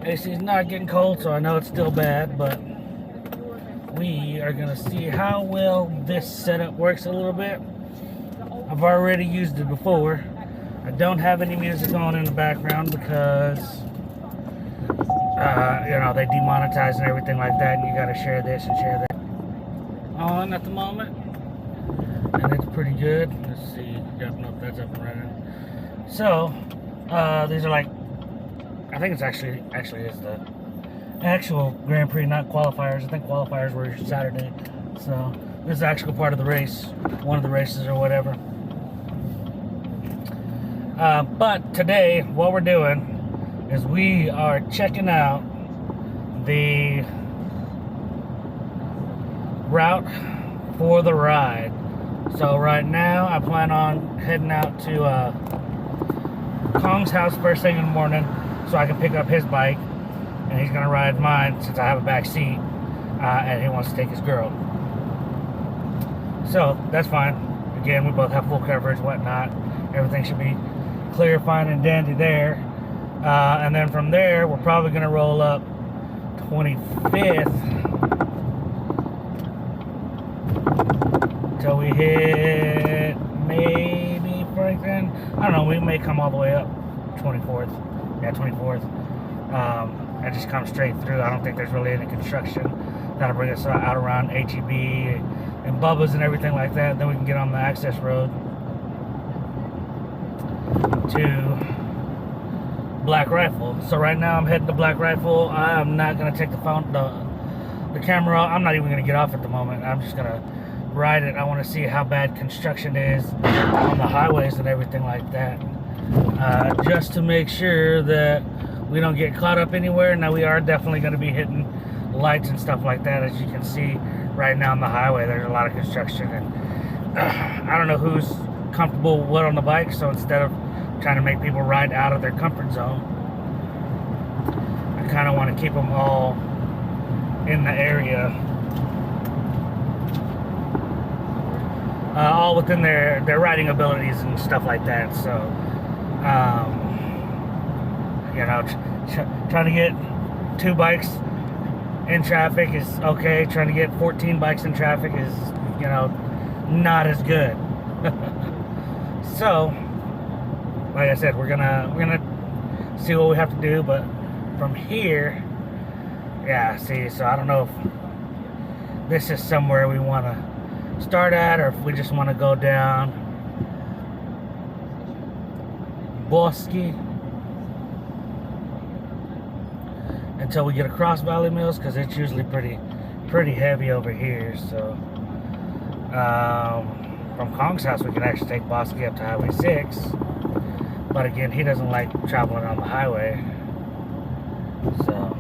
AC is not getting cold, so I know it's still bad, but we are going to see how well this setup works a little bit. I've already used it before. I don't have any music on in the background because, they demonetize and everything like that, and you got to share this and share that on at the moment. And it's pretty good. Let's see. Yep, nope, that's up and running. So, these are like, I think it's actually is the actual Grand Prix, not qualifiers. I think qualifiers were Saturday. So, this is the actual part of the race, one of the races or whatever. But today, what we're doing is we are checking out the route for the ride. So right now, I plan on heading out to Kong's house first thing in the morning so I can pick up his bike, and he's gonna ride mine since I have a back seat, and he wants to take his girl. So that's fine. Again, we both have full coverage, whatnot. Everything should be clear, fine, and dandy there. And then from there, we're probably gonna roll up 25th till we hit maybe Franklin. I don't know, we may come all the way up 24th. Yeah, 24th. And just come straight through. I don't think there's really any construction that'll bring us out around HEB and Bubba's and everything like that. Then we can get on the access road to Black Rifle. So right now I'm heading to Black Rifle. I'm not gonna take the camera off. I'm not even gonna get off at the moment. I'm just gonna ride it. I want to see how bad construction is on the highways and everything like that, just to make sure that we don't get caught up anywhere. Now we are definitely going to be hitting lights and stuff like that. As you can see right now on the highway, there's a lot of construction, and I don't know who's comfortable with what on the bike, so instead of trying to make people ride out of their comfort zone, I kind of want to keep them all in the area, all within their riding abilities and stuff like that. So trying to get 2 bikes in traffic is okay. Trying to get 14 bikes in traffic is, not as good. So, like I said, we're gonna see what we have to do. But from here, so I don't know if this is somewhere we want to start at, or if we just want to go down Bosky until we get across Valley Mills, because it's usually pretty heavy over here. So from Kong's house we can actually take Bosky up to Highway 6, but again, he doesn't like traveling on the highway. So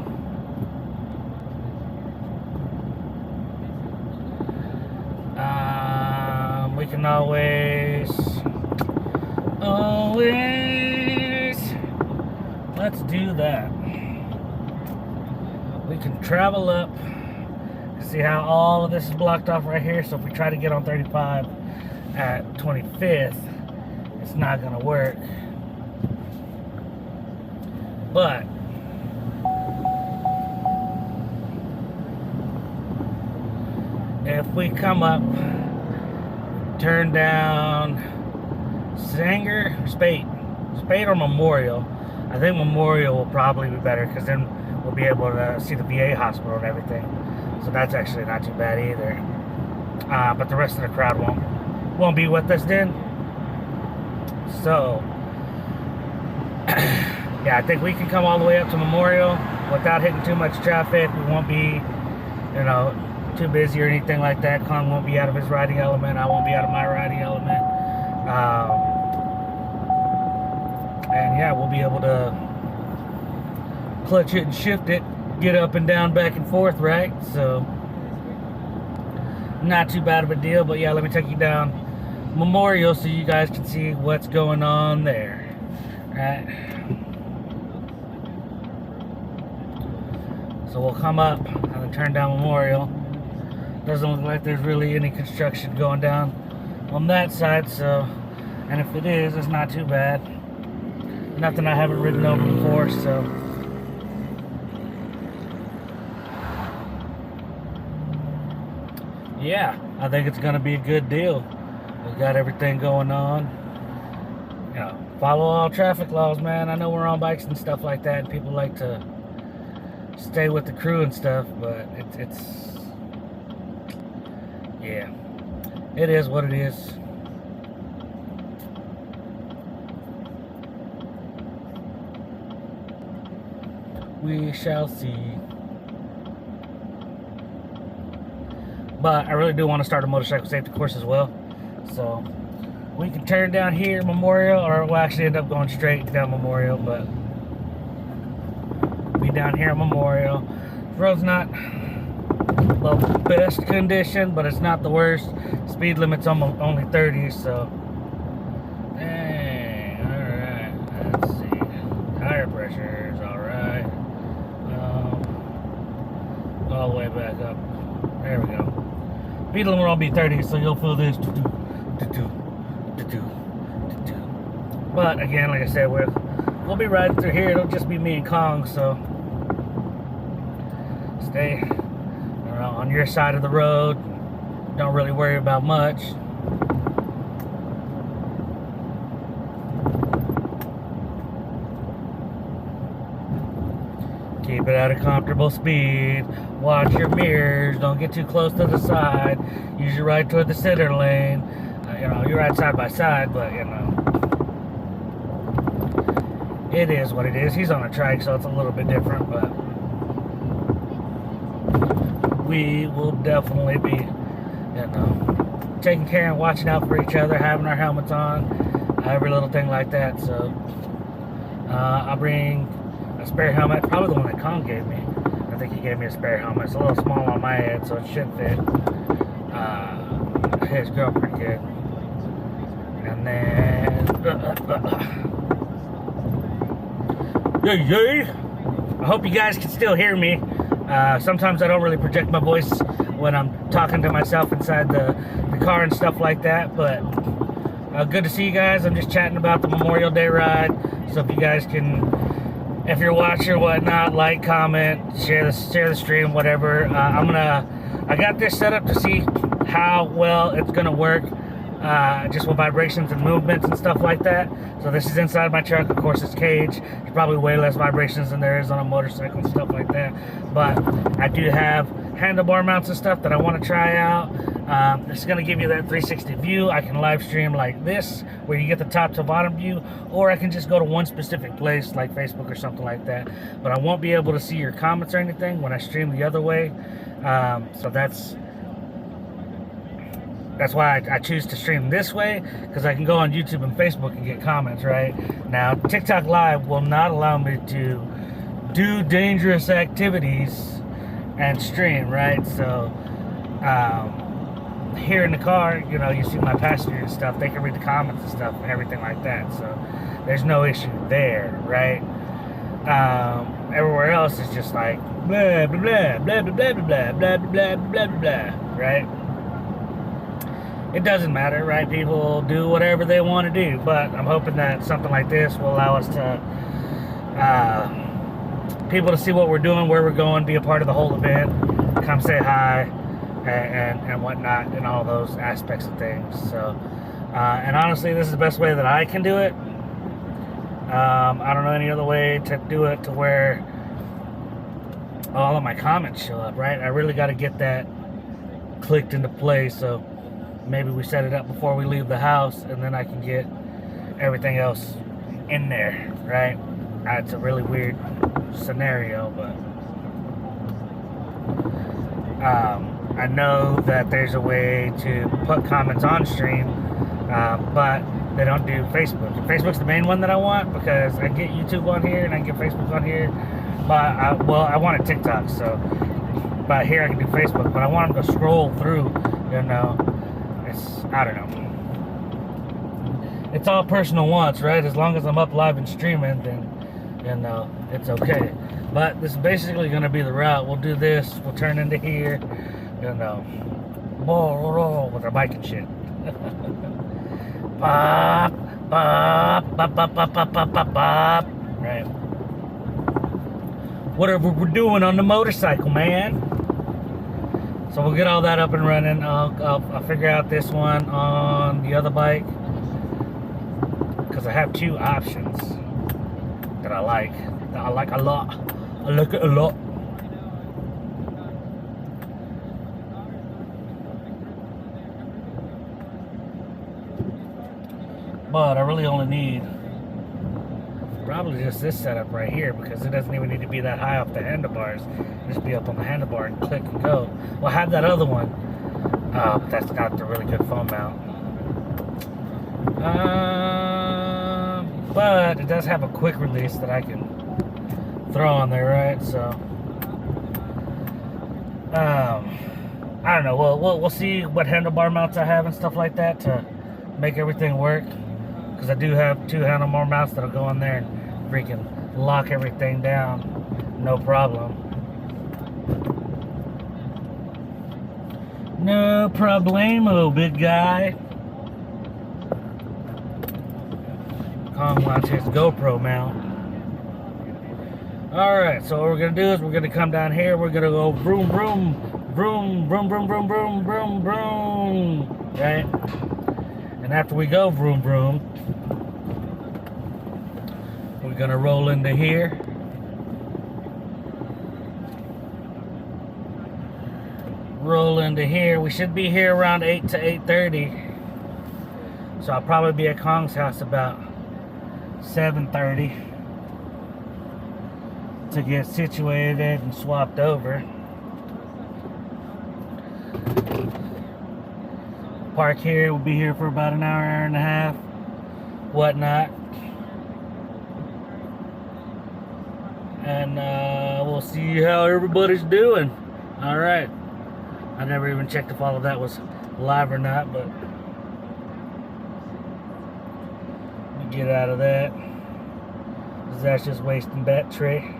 we can always let's do that. We can travel up. See how all of this is blocked off right here. So if we try to get on 35 at 25th, it's not gonna work. But if we come up, turn down Spade or Memorial. I think Memorial will probably be better, because then we'll be able to see the VA hospital and everything. So that's actually not too bad either. But the rest of the crowd won't be with us then. So I think we can come all the way up to Memorial without hitting too much traffic. We won't be, too busy or anything like that. Kong won't be out of his riding element. I won't be out of my riding element. And we'll be able to clutch it and shift it, get up and down, back and forth, right? So not too bad of a deal. But let me take you down Memorial so you guys can see what's going on there, right? So we'll come up and then turn down Memorial. Doesn't look like there's really any construction going down on that side, so, and if it is, it's not too bad. Nothing I haven't ridden over before, so yeah, I think it's gonna be a good deal. We got everything going on. You know, follow all traffic laws, man. I know we're on bikes and stuff like that, and people like to stay with the crew and stuff, but it's yeah, it is what it is. We shall see. But I really do want to start a motorcycle safety course as well. So we can turn down here Memorial, or we'll actually end up going straight down Memorial, but be down here at Memorial. The road's not the best condition, but it's not the worst. Speed limit's only 30, so dang, alright, let's see. Tire pressure is alright. All the way back up. There we go. Speed limit will be 30, so you'll feel this. But again, like I said, we'll be riding through here. It'll just be me and Kong, so stay on your side of the road. Don't really worry about much. Keep it at a comfortable speed. Watch your mirrors. Don't get too close to the side. Usually ride toward the center lane. You know, you ride side by side, but you know, it is what it is. He's on a trike, so it's a little bit different, but we will definitely be, you know, taking care and watching out for each other, having our helmets on, every little thing like that. So I'll bring a spare helmet, probably the one that Kong gave me. I think he gave me a spare helmet. It's a little small on my head, so it should fit his girl pretty good. And then yay! I hope you guys can still hear me. Sometimes I don't really project my voice when I'm talking to myself inside the car and stuff like that, but good to see you guys. I'm just chatting about the Memorial Day ride, so if you guys can, if you're watching or whatnot, like, comment, share the stream, whatever. I got this set up to see how well it's gonna work, just with vibrations and movements and stuff like that. So this is inside my truck. Of course, it's cage. There's probably way less vibrations than there is on a motorcycle and stuff like that. But I do have handlebar mounts and stuff that I want to try out. It's going to give you that 360 view. I can live stream like this, where you get the top to bottom view, or I can just go to one specific place like Facebook or something like that. But I won't be able to see your comments or anything when I stream the other way. So that's why I choose to stream this way, because I can go on YouTube and Facebook and get comments, right? Now, TikTok Live will not allow me to do dangerous activities and stream, right? So, here in the car, you know, you see my passenger and stuff. They can read the comments and stuff and everything like that. So, there's no issue there, right? Everywhere else is just like blah, blah, blah, blah, blah, blah, blah, blah, blah, blah, blah, blah, right? It doesn't matter, right? People do whatever they want to do, but I'm hoping that something like this will allow us to people to see what we're doing, where we're going, be a part of the whole event, come say hi and whatnot, and all those aspects of things. So and honestly, this is the best way that I can do it. I don't know any other way to do it to where all of my comments show up, right? I really got to get that clicked into place. So maybe we set it up before we leave the house, and then I can get everything else in there, right? It's a really weird scenario, but I know that there's a way to put comments on stream, but they don't do Facebook. And Facebook's the main one that I want, because I get YouTube on here and I get Facebook on here, but I want a TikTok, so, but here I can do Facebook, but I want them to scroll through, you know. I don't know. It's all personal wants, right? As long as I'm up live and streaming, then, you know, it's okay. But this is basically going to be the route. We'll do this. We'll turn into here, you know, with our bike and shit. Bop, bop, bop, bop, bop, bop, bop, bop, bop. Right. Whatever we're doing on the motorcycle, man. So we'll get all that up and running. I'll figure out this one on the other bike, because I have two options that I like a lot. I like it a lot. But I really only need probably just this setup right here, because it doesn't even need to be that high off the handlebars. Just be up on the handlebar and click and go. Well, I have that other one, but that's not the really good phone mount. But it does have a quick release that I can throw on there, right? So I don't know. We'll see what handlebar mounts I have and stuff like that to make everything work. Because I do have two handlebar mounts that'll go in there and freaking lock everything down, no problem. No problemo, big guy. Kong wants his GoPro mount. Alright, so what we're going to do is we're going to come down here. We're going to go vroom, vroom, vroom, vroom, vroom, vroom, vroom, vroom, vroom. Right? And after we go vroom, vroom, we're going to roll into here. Roll into here. We should be here around 8 to 8:30. So I'll probably be at Kong's house about 7:30 to get situated and swapped over. Park here. We'll be here for about an hour, hour and a half, whatnot. And we'll see how everybody's doing. Alright. I never even checked if all of that was live or not, but we get out of that. That's just wasting battery.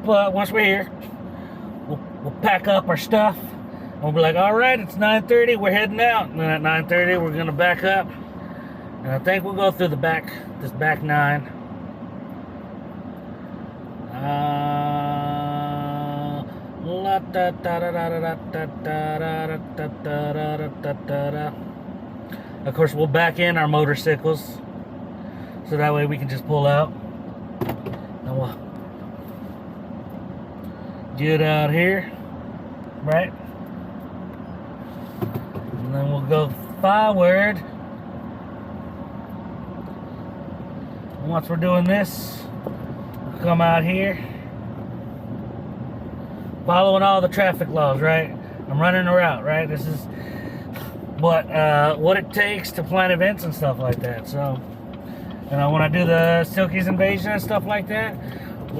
But once we're here, we'll pack up our stuff. And we'll be like, alright, it's 9:30, we're heading out. And then at 9:30, we're going to back up. And I think we'll go through the back, this back nine. Of course, we'll back in our motorcycles, so that way we can just pull out. And we'll get out here, right? And then we'll go forward. Once we're doing this, we'll come out here, following all the traffic laws, right? I'm running a route, right? This is what it takes to plan events and stuff like that. So, you know, when I do the Silky's Invasion and stuff like that,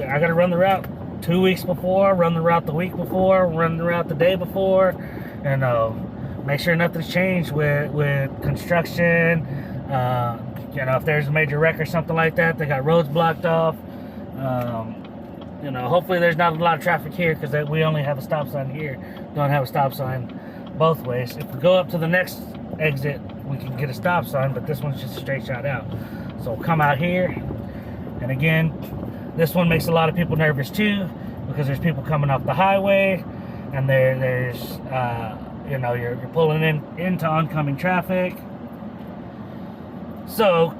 I gotta run the route 2 weeks before, run the route the week before, run the route the day before, and make sure nothing's changed with construction. You know, if there's a major wreck or something like that, they got roads blocked off. You know, hopefully there's not a lot of traffic here, because we only have a stop sign here. Don't have a stop sign both ways. If we go up to the next exit, we can get a stop sign, but this one's just a straight shot out. So we'll come out here, and again, this one makes a lot of people nervous too, because there's people coming off the highway, and there's you know, you're pulling into oncoming traffic. So,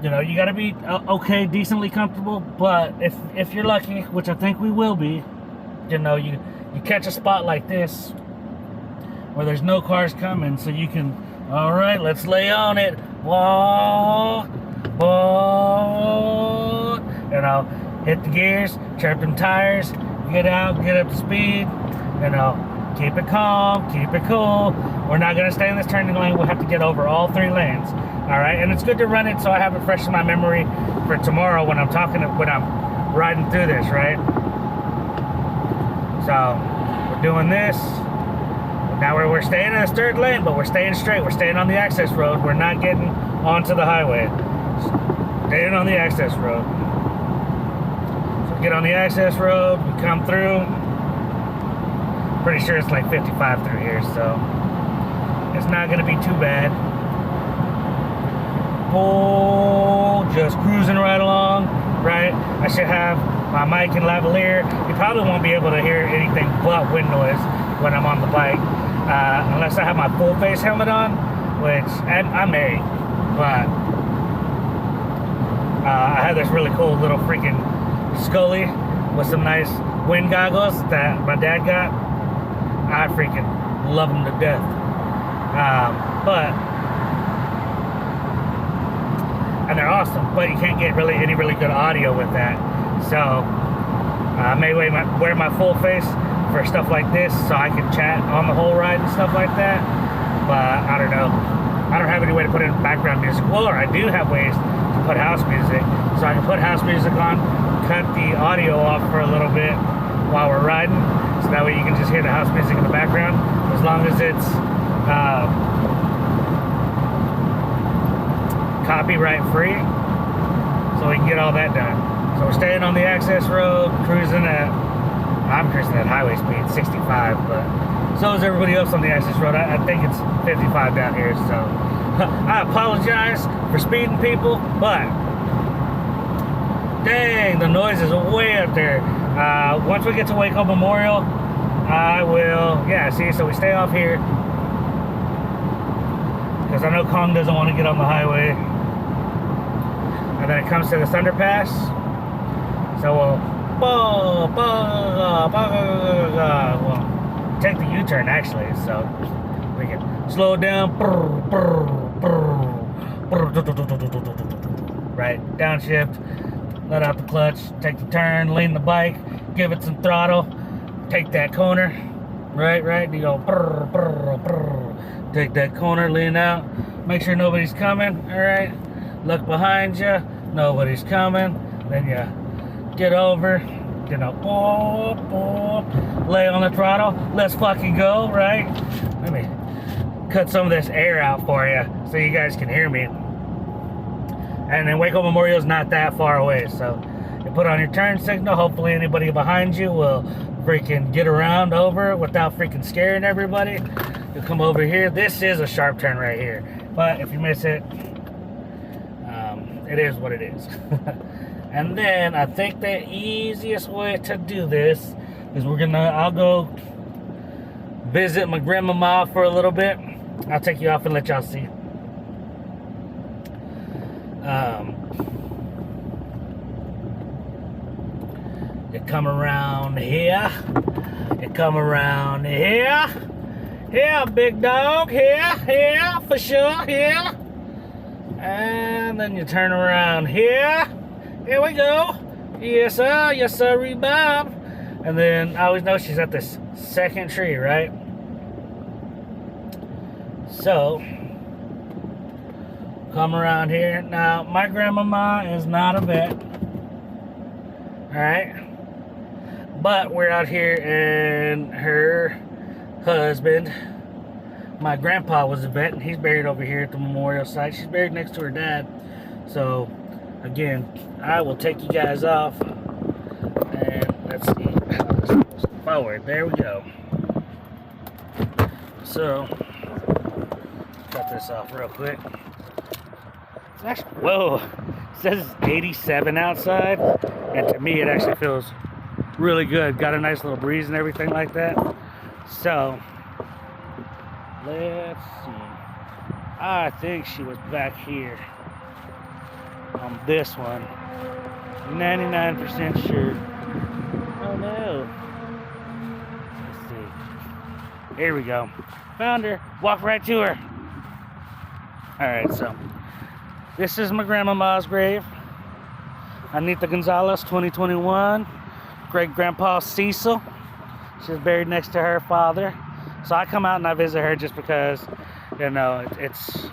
you know, you got to be okay, decently comfortable. But if you're lucky, which I think we will be, you know, you catch a spot like this where there's no cars coming, so you can, all right, let's lay on it. Whoa, whoa, you know, hit the gears, chirp them tires, get out, get up to speed, you know, keep it calm, keep it cool. We're not going to stay in this turning lane. We'll have to get over all three lanes. All right, and it's good to run it so I have it fresh in my memory for tomorrow when I'm riding through this, right? So we're doing this. Now we're staying in this third lane, but we're staying straight. We're staying on the access road. We're not getting onto the highway. Staying on the access road. So we get on the access road, we come through. Pretty sure it's like 55 through here, so it's not gonna be too bad. Oh, just cruising right along. right? I should have my mic and lavalier. You probably won't be able to hear anything but wind noise when I'm on the bike, unless I have my full face helmet on, which I may, but I have this really cool little freaking Scully with some nice wind goggles that my dad got. I freaking love them to death. And they're awesome, but you can't get any really good audio with that. So I may wear my full face for stuff like this so I can chat on the whole ride and stuff like that. But I don't know. I don't have any way to put in background music. Well, I do have ways to put house music. So I can put house music on, cut the audio off for a little bit while we're riding. So that way you can just hear the house music in the background. As long as it's copyright free. So we can get all that done. So we're staying on the access road, I'm cruising at highway speed, 65, but so is everybody else on the access road. I think it's 55 down here, so I apologize for speeding, people, but dang, the noise is way up there. Once we get to Waco Memorial, I will, see, so we stay off here, because I know Kong doesn't want to get on the highway, and then it comes to this underpass, so we'll take the U-turn actually, so we can slow down, right, downshift, let out the clutch, take the turn, lean the bike, give it some throttle, take that corner, right, you go, take that corner, lean out, make sure nobody's coming, all right, look behind you, nobody's coming, then you get over, lay on the throttle, let's fucking go, right? Let me cut some of this air out for you so you guys can hear me. And then Waco Memorial is not that far away, so you put on your turn signal, hopefully anybody behind you will freaking get around over without freaking scaring everybody. You'll come over here. This is a sharp turn right here, but if you miss it, it is what it is. And then I think the easiest way to do this is I'll go visit my grandmama for a little bit. I'll take you off and let y'all see. You come around here. You come around here. Here, big dog. Here, for sure. Here. And then you turn around here. Here we go. Yes, sir, Bob. And then I always know she's at this second tree, right? So, come around here. Now, my grandmama is not a vet. Alright? But we're out here and her husband, my grandpa, was a vet, and he's buried over here at the memorial site. She's buried next to her dad. So, again, I will take you guys off, and let's see how this goes forward. There we go. So, cut this off real quick. It's actually, whoa, it says it's 87 outside, and to me it actually feels really good. Got a nice little breeze and everything like that. So, let's see. I think she was back here on this one. 99% sure. Oh no. Let's see. Here we go. Found her. Walk right to her. Alright, so this is my grandmama's grave. Anita Gonzalez, 2021. Great grandpa Cecil. She's buried next to her father. So I come out and I visit her just because, it's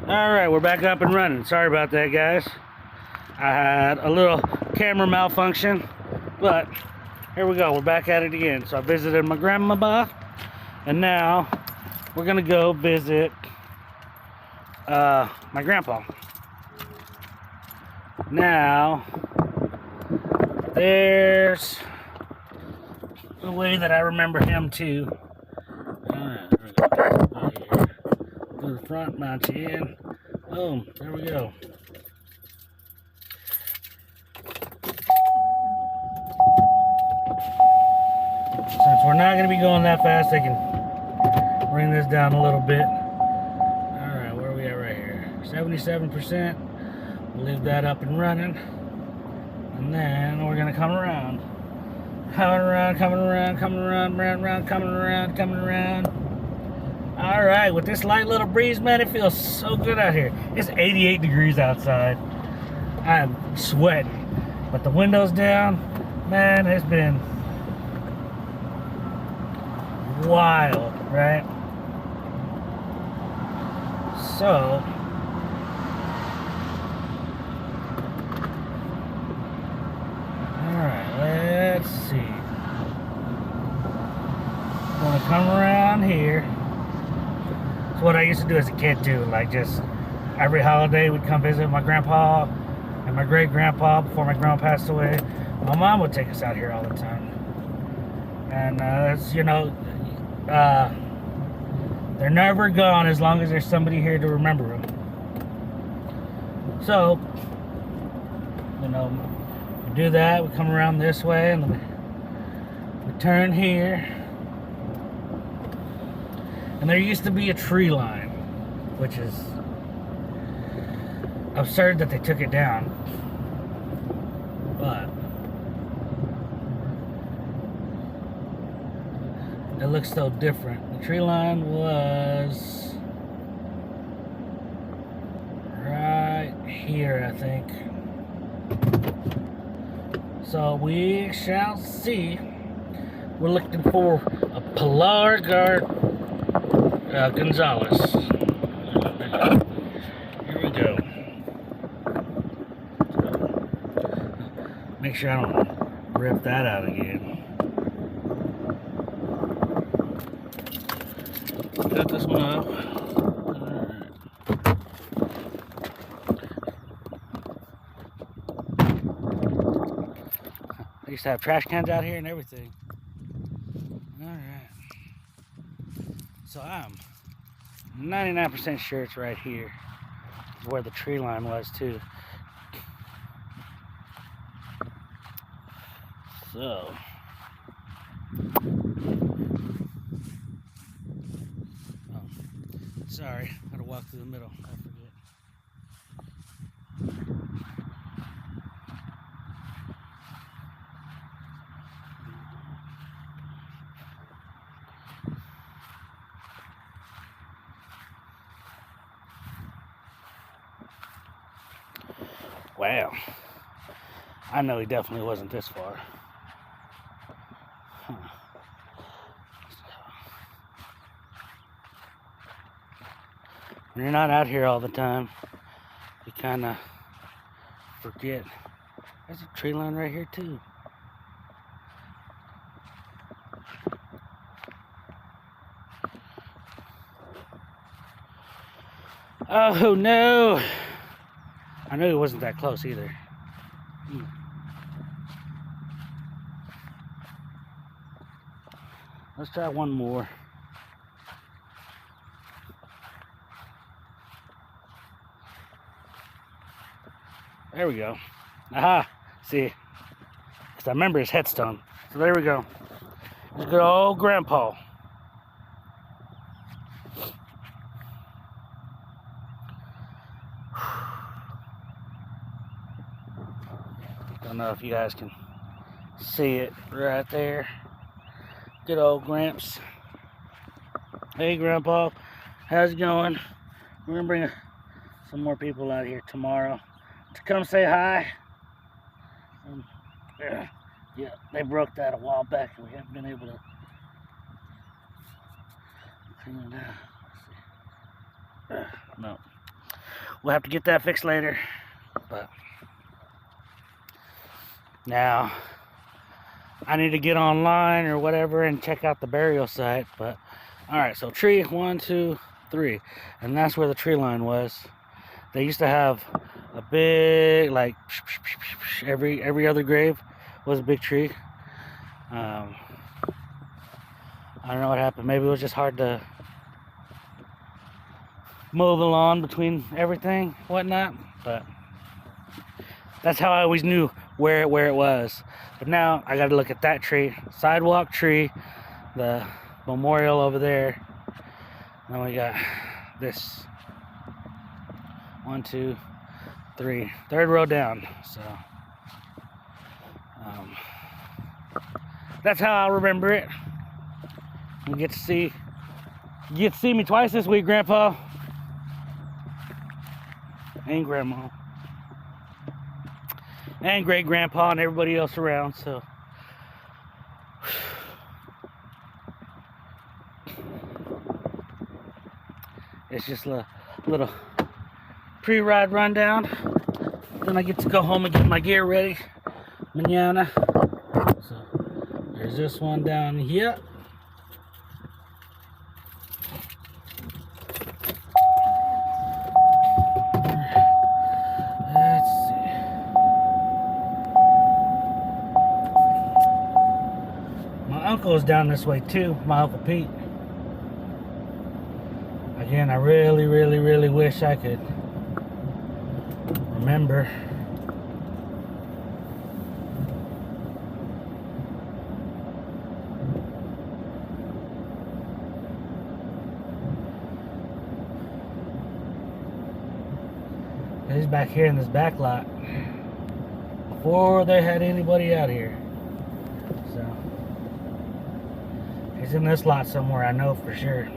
Alright, we're back up and running. Sorry about that, guys. I had a little camera malfunction, but here we go. We're back at it again. So I visited my grandma, and now we're gonna go visit my grandpa. Now, there's the way that I remember him too. Alright, there we go. Right here. Go to the front, mount you in. Boom, there we go. Since we're not going to be going that fast, I can bring this down a little bit. Alright, where are we at right here? 77%. We'll leave that up and running. And then we're going to come around. Coming around, coming around, coming around, coming around. Alright, with this light little breeze, man, it feels so good out here. It's 88 degrees outside. I'm sweating. But the window's down, man, it's been wild, right? So, alright, let's see. I'm gonna come around here. It's what I used to do as a kid too, like just every holiday we'd come visit my grandpa and my great grandpa before my grandma passed away. My mom would take us out here all the time. And that's, you know, they're never gone as long as there's somebody here to remember them. So, you know, we do that, we come around this way, and then we turn here. And there used to be a tree line, which is absurd that they took it down. But it looks so different. The tree line was right here, I think. So we shall see. We're looking for a Pilar Gonzalez. Here we go. Make sure I don't rip that out again. Cut this one up. Alright. I used to have trash cans out here and everything. Alright. So I'm 99% sure it's right here. Is where the tree line was too. So sorry, I gotta walk through the middle. I forget. Wow. I know he definitely wasn't this far. Huh. When you're not out here all the time, you kind of forget. There's a tree line right here too. Oh no! I knew it wasn't that close either. Let's try one more. There we go. Aha! See? Because I remember his headstone. So there we go. There's good old grandpa. Don't know if you guys can see it right there. Good old Gramps. Hey Grandpa, how's it going? We're gonna bring some more people out here tomorrow to come say hi. Yeah, they broke that a while back and we haven't been able to clean it out. No. we'll have to get that fixed later. But now I need to get online or whatever and check out the burial site. But all right, so tree 1, 2, 3, and that's where the tree line was. They used to have a big, like, every other grave was a big tree. I don't know what happened. Maybe it was just hard to mow the lawn between everything, whatnot. But that's how I always knew where it was. But now I got to look at that tree, sidewalk tree, the memorial over there. Then we got this 1, 2, 3, third row down. So that's how I remember it. You get to see me twice this week, Grandpa and Grandma and great grandpa and everybody else around. So it's just a little pre-ride rundown. Then I get to go home and get my gear ready mañana. So there's this one down here. Let's see. My uncle is down this way too, my Uncle Pete. Again, I really wish I could remember. He's back here in this back lot before they had anybody out here. So he's in this lot somewhere, I know for sure.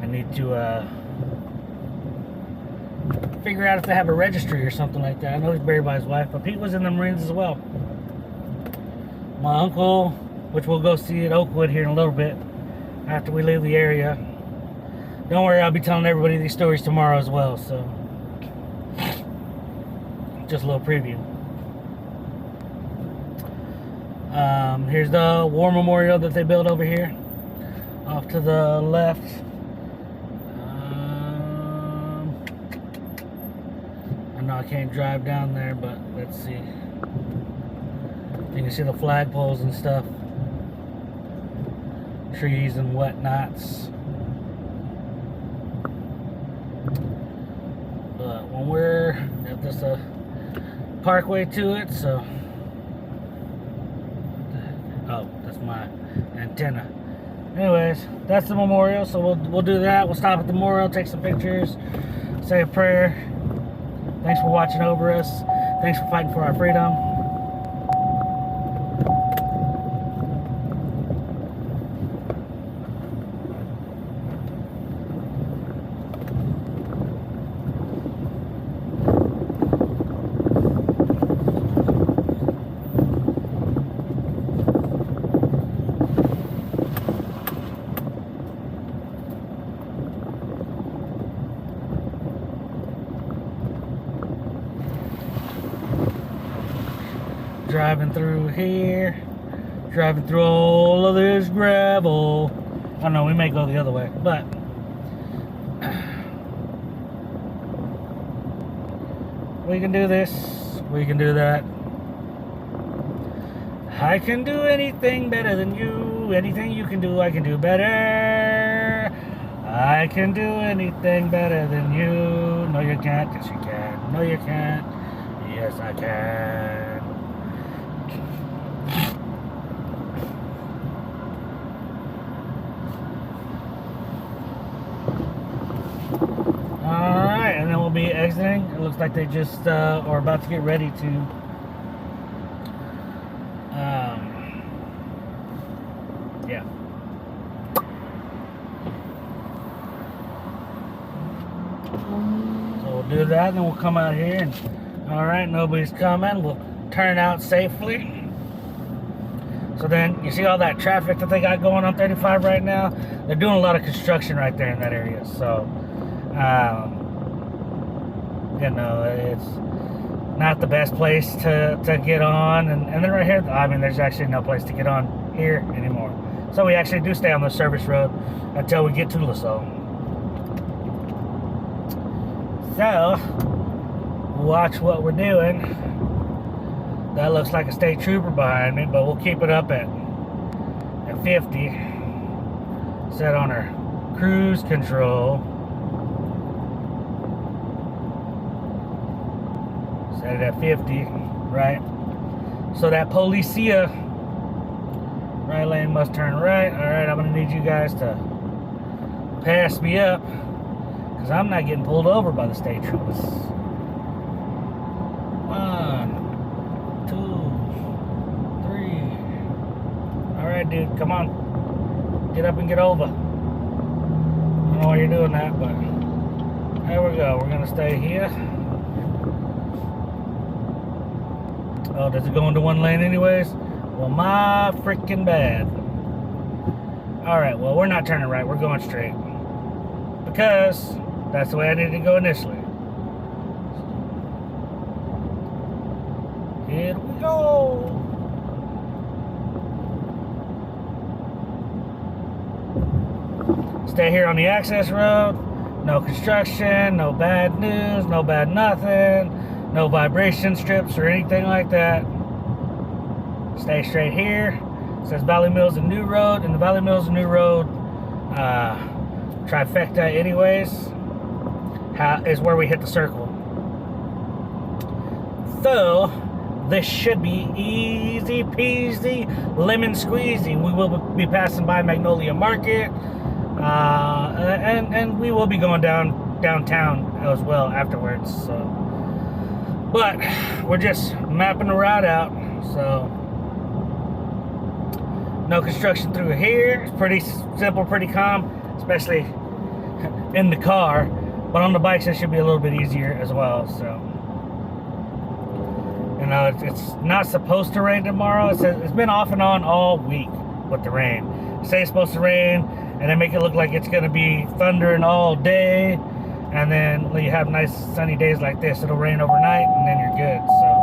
I need to figure out if they have a registry or something like that. I know he's buried by his wife, but Pete was in the Marines as well. My uncle, which we'll go see at Oakwood here in a little bit after we leave the area. Don't worry, I'll be telling everybody these stories tomorrow as well, so just a little preview. Here's the war memorial that they built over here off to the left. I know I can't drive down there, but let's see. You can see the flagpoles and stuff, trees and whatnots. But when we're at this parkway to it, so oh, that's my antenna. Anyways, that's the memorial, so we'll do that. We'll stop at the memorial, take some pictures, say a prayer. Thanks for watching over us. Thanks for fighting for our freedom. Driving through here, driving through all of this gravel. I don't know, we may go the other way, but we can do this, we can do that. I can do anything better than you. Anything you can do, I can do better. I can do anything better than you. No, you can't. Yes, you can. No, you can't. Yes, I can. Alright, and then we'll be exiting. It looks like they just are about to get ready to yeah. So we'll do that, and then we'll come out here and alright, nobody's coming. We'll turn out safely. So then you see all that traffic that they got going on 35 right now. They're doing a lot of construction right there in that area. So, you know, it's not the best place to get on. And then right here, I mean, there's actually no place to get on here anymore. So we actually do stay on the service road until we get to LaSalle. So, watch what we're doing. That looks like a state trooper behind me, but we'll keep it up at 50. Set on our cruise control. Set it at 50, right? So that policia, right lane must turn right. All right, I'm gonna need you guys to pass me up because I'm not getting pulled over by the state troopers. 1, 2, 3. All right, dude, come on. Get up and get over. I don't know why you're doing that, but there we go. We're gonna stay here. Oh, does it go into one lane anyways? Well, my freaking bad. All right, well, we're not turning right. We're going straight. Because that's the way I needed to go initially. Here we go. Stay here on the access road. No construction, no bad news, no bad nothing, no vibration strips or anything like that. Stay straight here. It says Valley Mills and New Road, and the Valley Mills and New Road trifecta anyways is where we hit the circle. So this should be easy peasy lemon squeezy. We will be passing by Magnolia Market, and we will be going downtown as well afterwards. So, but we're just mapping the route out. So no construction through here. It's pretty simple, pretty calm, especially in the car. But on the bikes, it should be a little bit easier as well. So, you know, it's not supposed to rain tomorrow. It's been off and on all week with the rain. Say it's supposed to rain, and they make it look like it's going to be thundering all day. And then when you have nice sunny days like this, it'll rain overnight, and then you're good. So,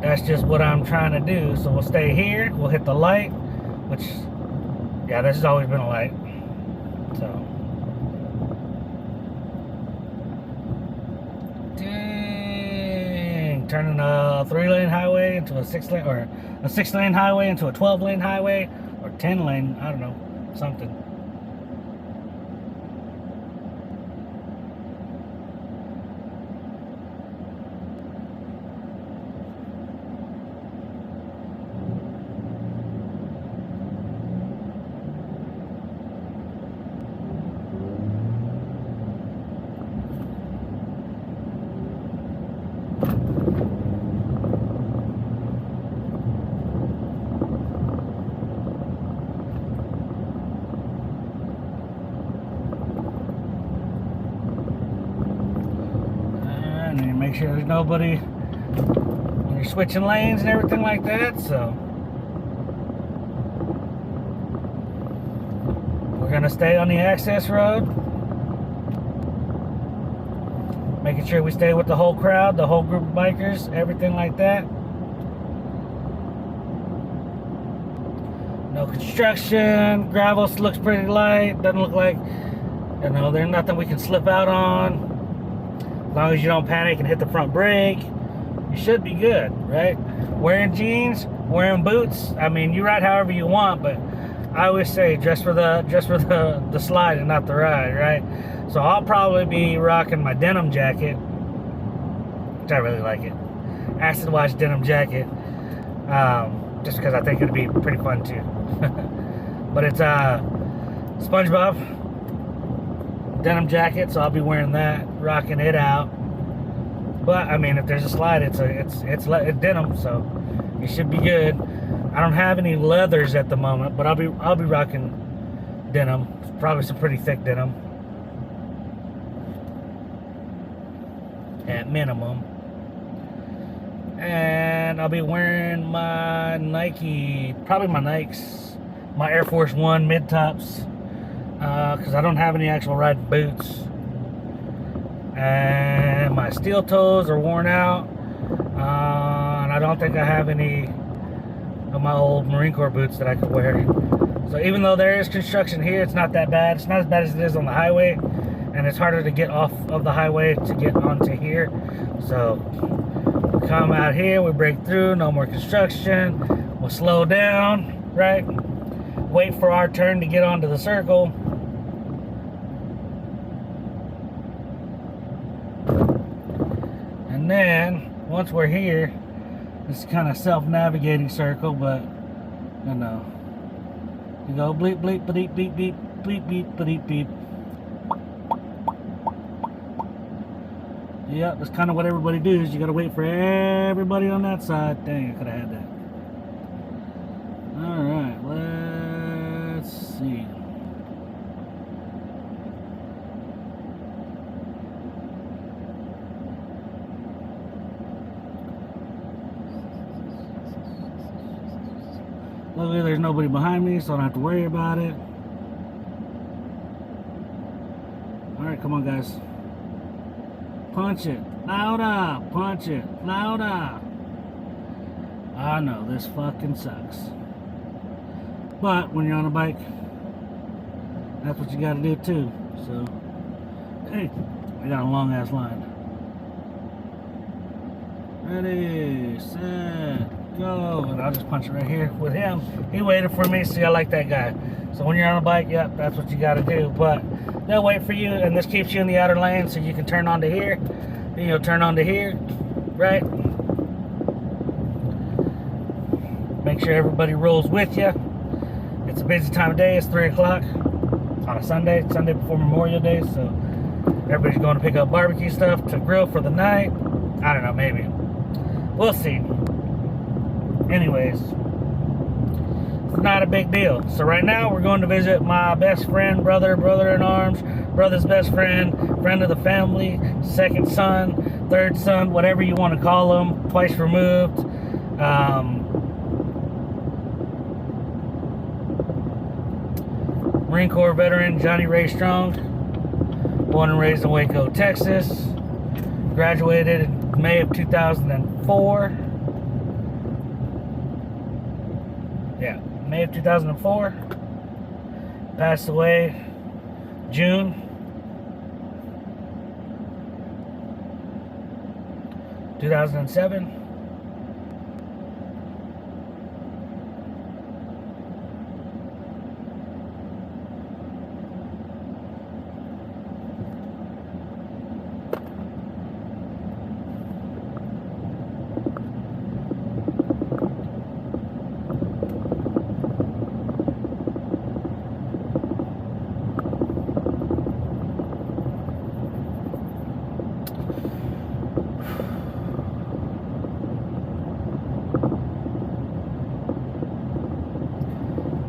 that's just what I'm trying to do. So we'll stay here. We'll hit the light, which, yeah, this has always been a light. So, dang, turning a 3-lane highway into a 6-lane, or a 6-lane highway into a 12-lane highway, or 10-lane, I don't know, something. Make sure there's nobody when you're switching lanes and everything like that. So we're gonna stay on the access road, making sure we stay with the whole crowd, the whole group of bikers, everything like that. No construction. Gravel looks pretty light. Doesn't look like, you know, there's nothing we can slip out on. As long as you don't panic and hit the front brake, you should be good, right? Wearing jeans, wearing boots, I mean, you ride however you want, but I always say dress for the slide and not the ride, right? So I'll probably be rocking my denim jacket, which I really like it. Acid wash denim jacket, just because I think it'd be pretty fun too. But it's SpongeBob denim jacket, so I'll be wearing that, rocking it out. But I mean, if there's a slide, it's denim, so it should be good. I don't have any leathers at the moment, but I'll be rocking denim, probably some pretty thick denim at minimum. And I'll be wearing my Nike, probably my Nikes, my Air Force One mid-tops, because I don't have any actual riding boots. And my steel toes are worn out, and I don't think I have any of my old Marine Corps boots that I could wear. So even though there is construction here, it's not that bad. It's not as bad as it is on the highway, and it's harder to get off of the highway to get onto here. So we come out here, we break through, no more construction, we'll slow down, right? Wait for our turn to get onto the circle. And then, once we're here, it's kind of self-navigating circle, but, you know, you go bleep, bleep, bleep, beep, beep, bleep, beep, bleep, beep. Yep, that's kind of what everybody does. You gotta wait for everybody on that side. Dang, I could have had that. Alright, let's see. Luckily, there's nobody behind me, so I don't have to worry about it. Alright, come on, guys. Punch it. Louder. Punch it. Louder. I know, this fucking sucks. But, when you're on a bike, that's what you gotta do, too. So, hey, I got a long-ass line. Ready, set, go. And I'll just punch it right here with him. He waited for me. See, I like that guy. So when you're on a bike, yep, that's what you got to do. But they'll wait for you, and this keeps you in the outer lane so you can turn onto here. Then you'll turn onto here, right? Make sure everybody rolls with you. It's a busy time of day. It's 3 o'clock on a Sunday before Memorial Day. So everybody's going to pick up barbecue stuff to grill for the night. I don't know, maybe. We'll see. Anyways, it's not a big deal. So right now we're going to visit my best friend, brother-in-arms, brother's best friend, friend of the family, second son, third son, whatever you want to call him, twice removed. Marine Corps veteran Johnny Ray Strong, born and raised in Waco, Texas. Graduated in May of 2004. Yeah, May of 2004. Passed away June 2007.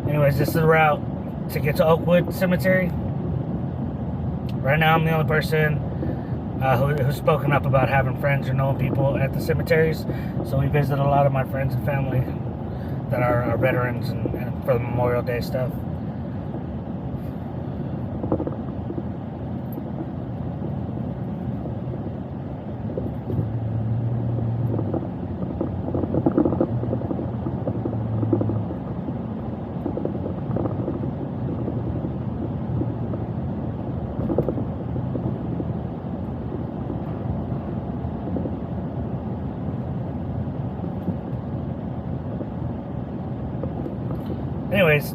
Anyways, this is the route to get to Oakwood Cemetery. Right now, I'm the only person who's spoken up about having friends or knowing people at the cemeteries. So we visit a lot of my friends and family that are veterans and for the Memorial Day stuff. Anyways,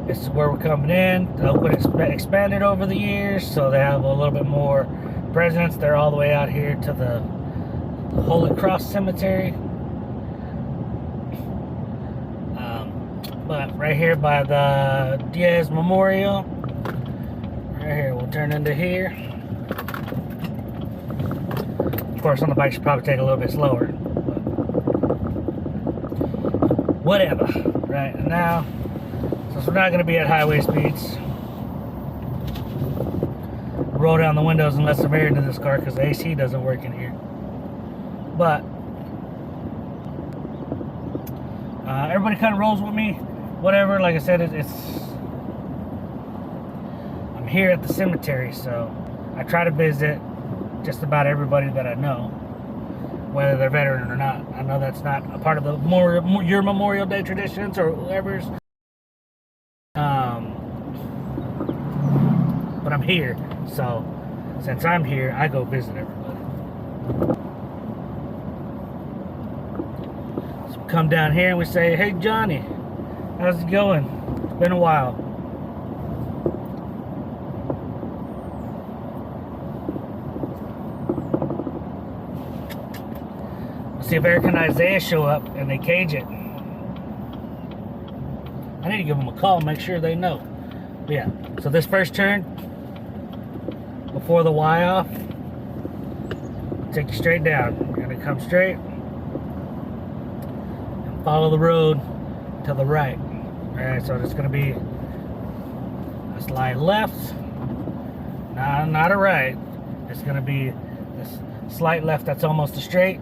this is where we're coming in. Oakwood expanded over the years, so they have a little bit more residents. They're all the way out here to the Holy Cross Cemetery. But right here by the Diaz Memorial, right here, we'll turn into here. Of course, on the bike, should probably take a little bit slower. Whatever, right? And now, since we're not going to be at highway speeds, roll down the windows and let some air into this car because the AC doesn't work in here. But everybody kind of rolls with me. Whatever, like I said, I'm here at the cemetery, so I try to visit just about everybody that I know, whether they're veteran or not. I know that's not a part of your Memorial Day traditions or whoever's. But I'm here, so since I'm here, I go visit everybody. So we come down here and we say, "Hey Johnny, how's it going? It's been a while." Let's see if Eric and Isaiah show up and they cage it. I need to give them a call and make sure they know. But yeah, so this first turn, before the Y off, take you straight down. You're gonna come straight and follow the road to the right. Alright, so it's gonna be a slide left, not a right. It's gonna be this slight left that's almost a straight.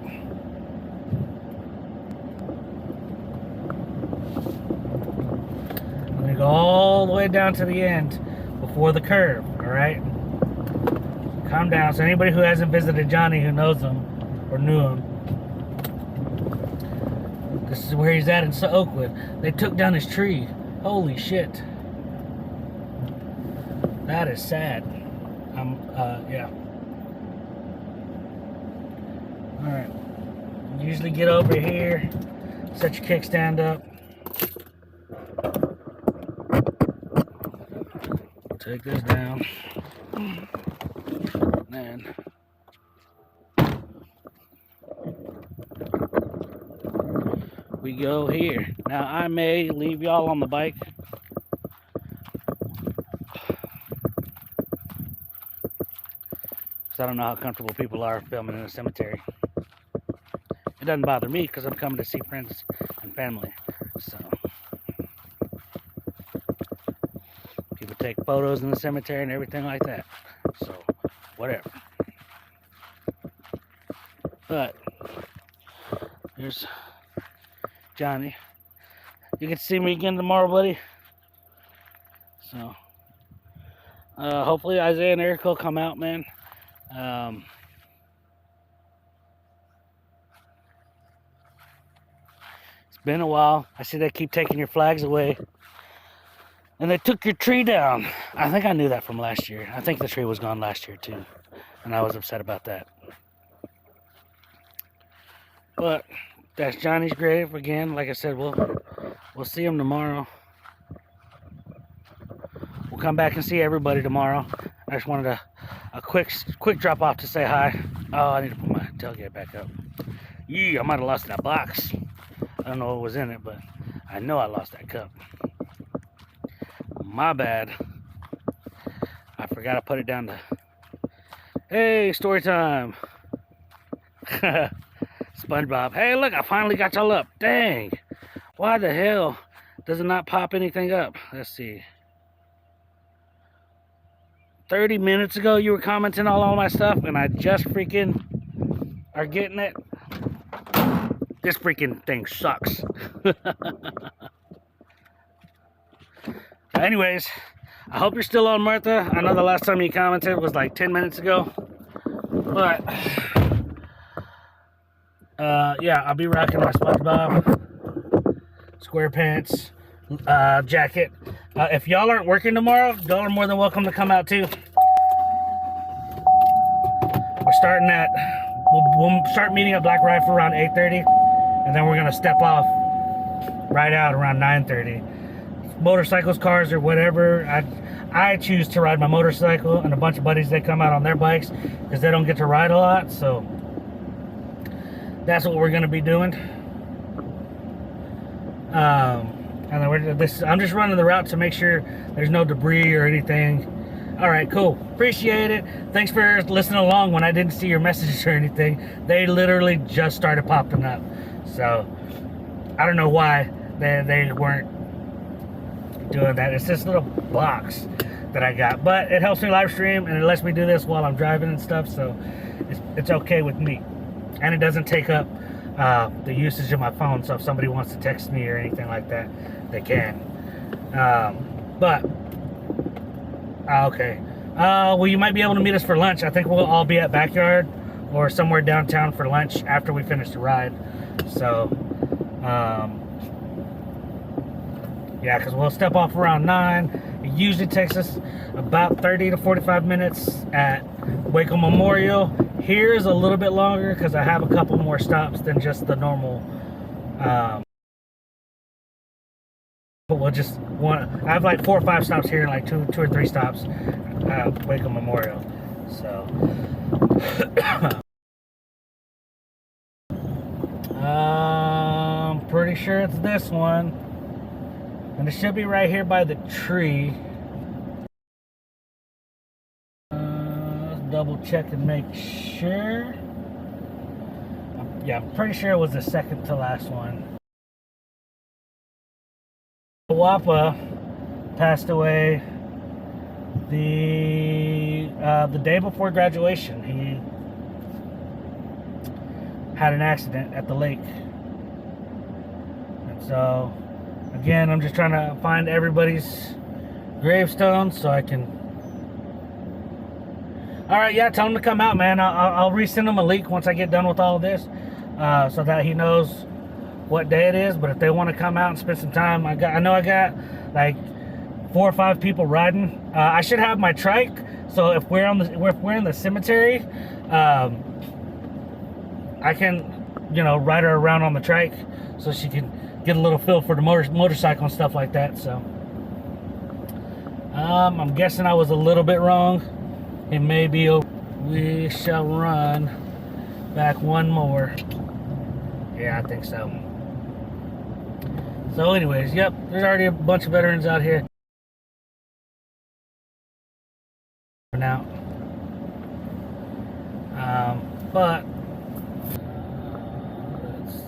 I'm gonna go all the way down to the end before the curve, alright? Calm down. So anybody who hasn't visited Johnny, who knows him or knew him, this is where he's at in Oakwood. They took down his tree. Holy shit. That is sad. Yeah. Alright. Usually get over here, set your kickstand up. Take this down. And we go here. Now I may leave y'all on the bike. Because I don't know how comfortable people are filming in a cemetery. It doesn't bother me because I'm coming to see friends and family. So people take photos in the cemetery and everything like that. So whatever. But here's Johnny. You can see me again tomorrow, buddy. So hopefully Isaiah and Eric will come out, man. It's been a while. I see they keep taking your flags away. And they took your tree down. I think I knew that from last year. I think the tree was gone last year too. And I was upset about that. But that's Johnny's grave again. Like I said, we'll see him tomorrow. We'll come back and see everybody tomorrow. I just wanted a quick drop off to say hi. Oh, I need to put my tailgate back up. Yeah, I might have lost that box. I don't know what was in it, but I know I lost that cup. My bad. I forgot to put it down to... Hey, story time. SpongeBob. Hey, look, I finally got y'all up. Dang. Why the hell does it not pop anything up? Let's see. 30 minutes ago, you were commenting on all my stuff, and I just freaking are getting it. This freaking thing sucks. Anyways, I hope you're still on, Martha. I know the last time you commented was like 10 minutes ago. But, yeah, I'll be rocking my SpongeBob SquarePants jacket. If y'all aren't working tomorrow, y'all are more than welcome to come out too. We're starting at, we'll start meeting at Black Rifle around 8:30, and then we're gonna step off right out around 9:30. Motorcycles, cars, or whatever. I choose to ride my motorcycle, and a bunch of buddies, they come out on their bikes because they don't get to ride a lot. So that's what we're gonna be doing. And then I'm just running the route to make sure there's no debris or anything. All right, cool. Appreciate it. Thanks for listening along when I didn't see your messages or anything. They literally just started popping up. So I don't know why they weren't doing that. It's this little box that I got. But it helps me live stream, and it lets me do this while I'm driving and stuff, so it's okay with me. And it doesn't take up the usage of my phone, so if somebody wants to text me or anything like that, they can. Okay. Well, you might be able to meet us for lunch. I think we'll all be at Backyard or somewhere downtown for lunch after we finish the ride. So, yeah, because we'll step off around 9. It usually takes us about 30 to 45 minutes at Waco Memorial. Here's a little bit longer because I have a couple more stops than just the normal. But we'll just I have like 4 or 5 stops here and like two or 3 stops at Waco Memorial. So, I'm pretty sure it's this one. And it should be right here by the tree. Let's double check and make sure. Yeah, I'm pretty sure it was the second to last one. Wapa passed away the day before graduation. He had an accident at the lake, and so again, I'm just trying to find everybody's gravestones so I can. All right, yeah, tell him to come out, man. I'll resend him a link once I get done with all of this, so that he knows what day it is. But if they want to come out and spend some time, I know I got like 4 or 5 people riding. I should have my trike, so if we're in the cemetery, I can, ride her around on the trike so she can get a little feel for the motorcycle and stuff like that. So I'm guessing I was a little bit wrong. It may be. We shall run back one more. Yeah, I think so. So anyways, yep, there's already a bunch of veterans out here now. But let's see.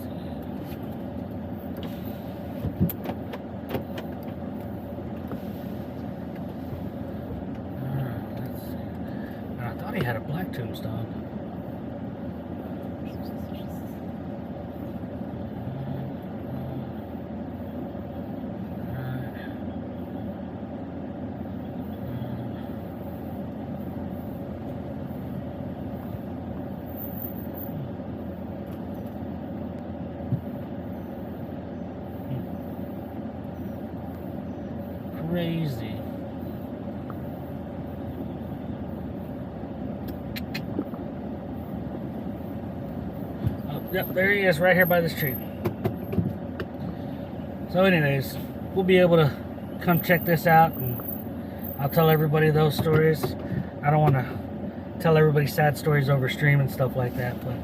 Let's see. I thought he had a black tombstone. Crazy. Oh, yep, there he is right here by this tree. So anyways, we'll be able to come check this out, and I'll tell everybody those stories. I don't want to tell everybody sad stories over stream and stuff like that, but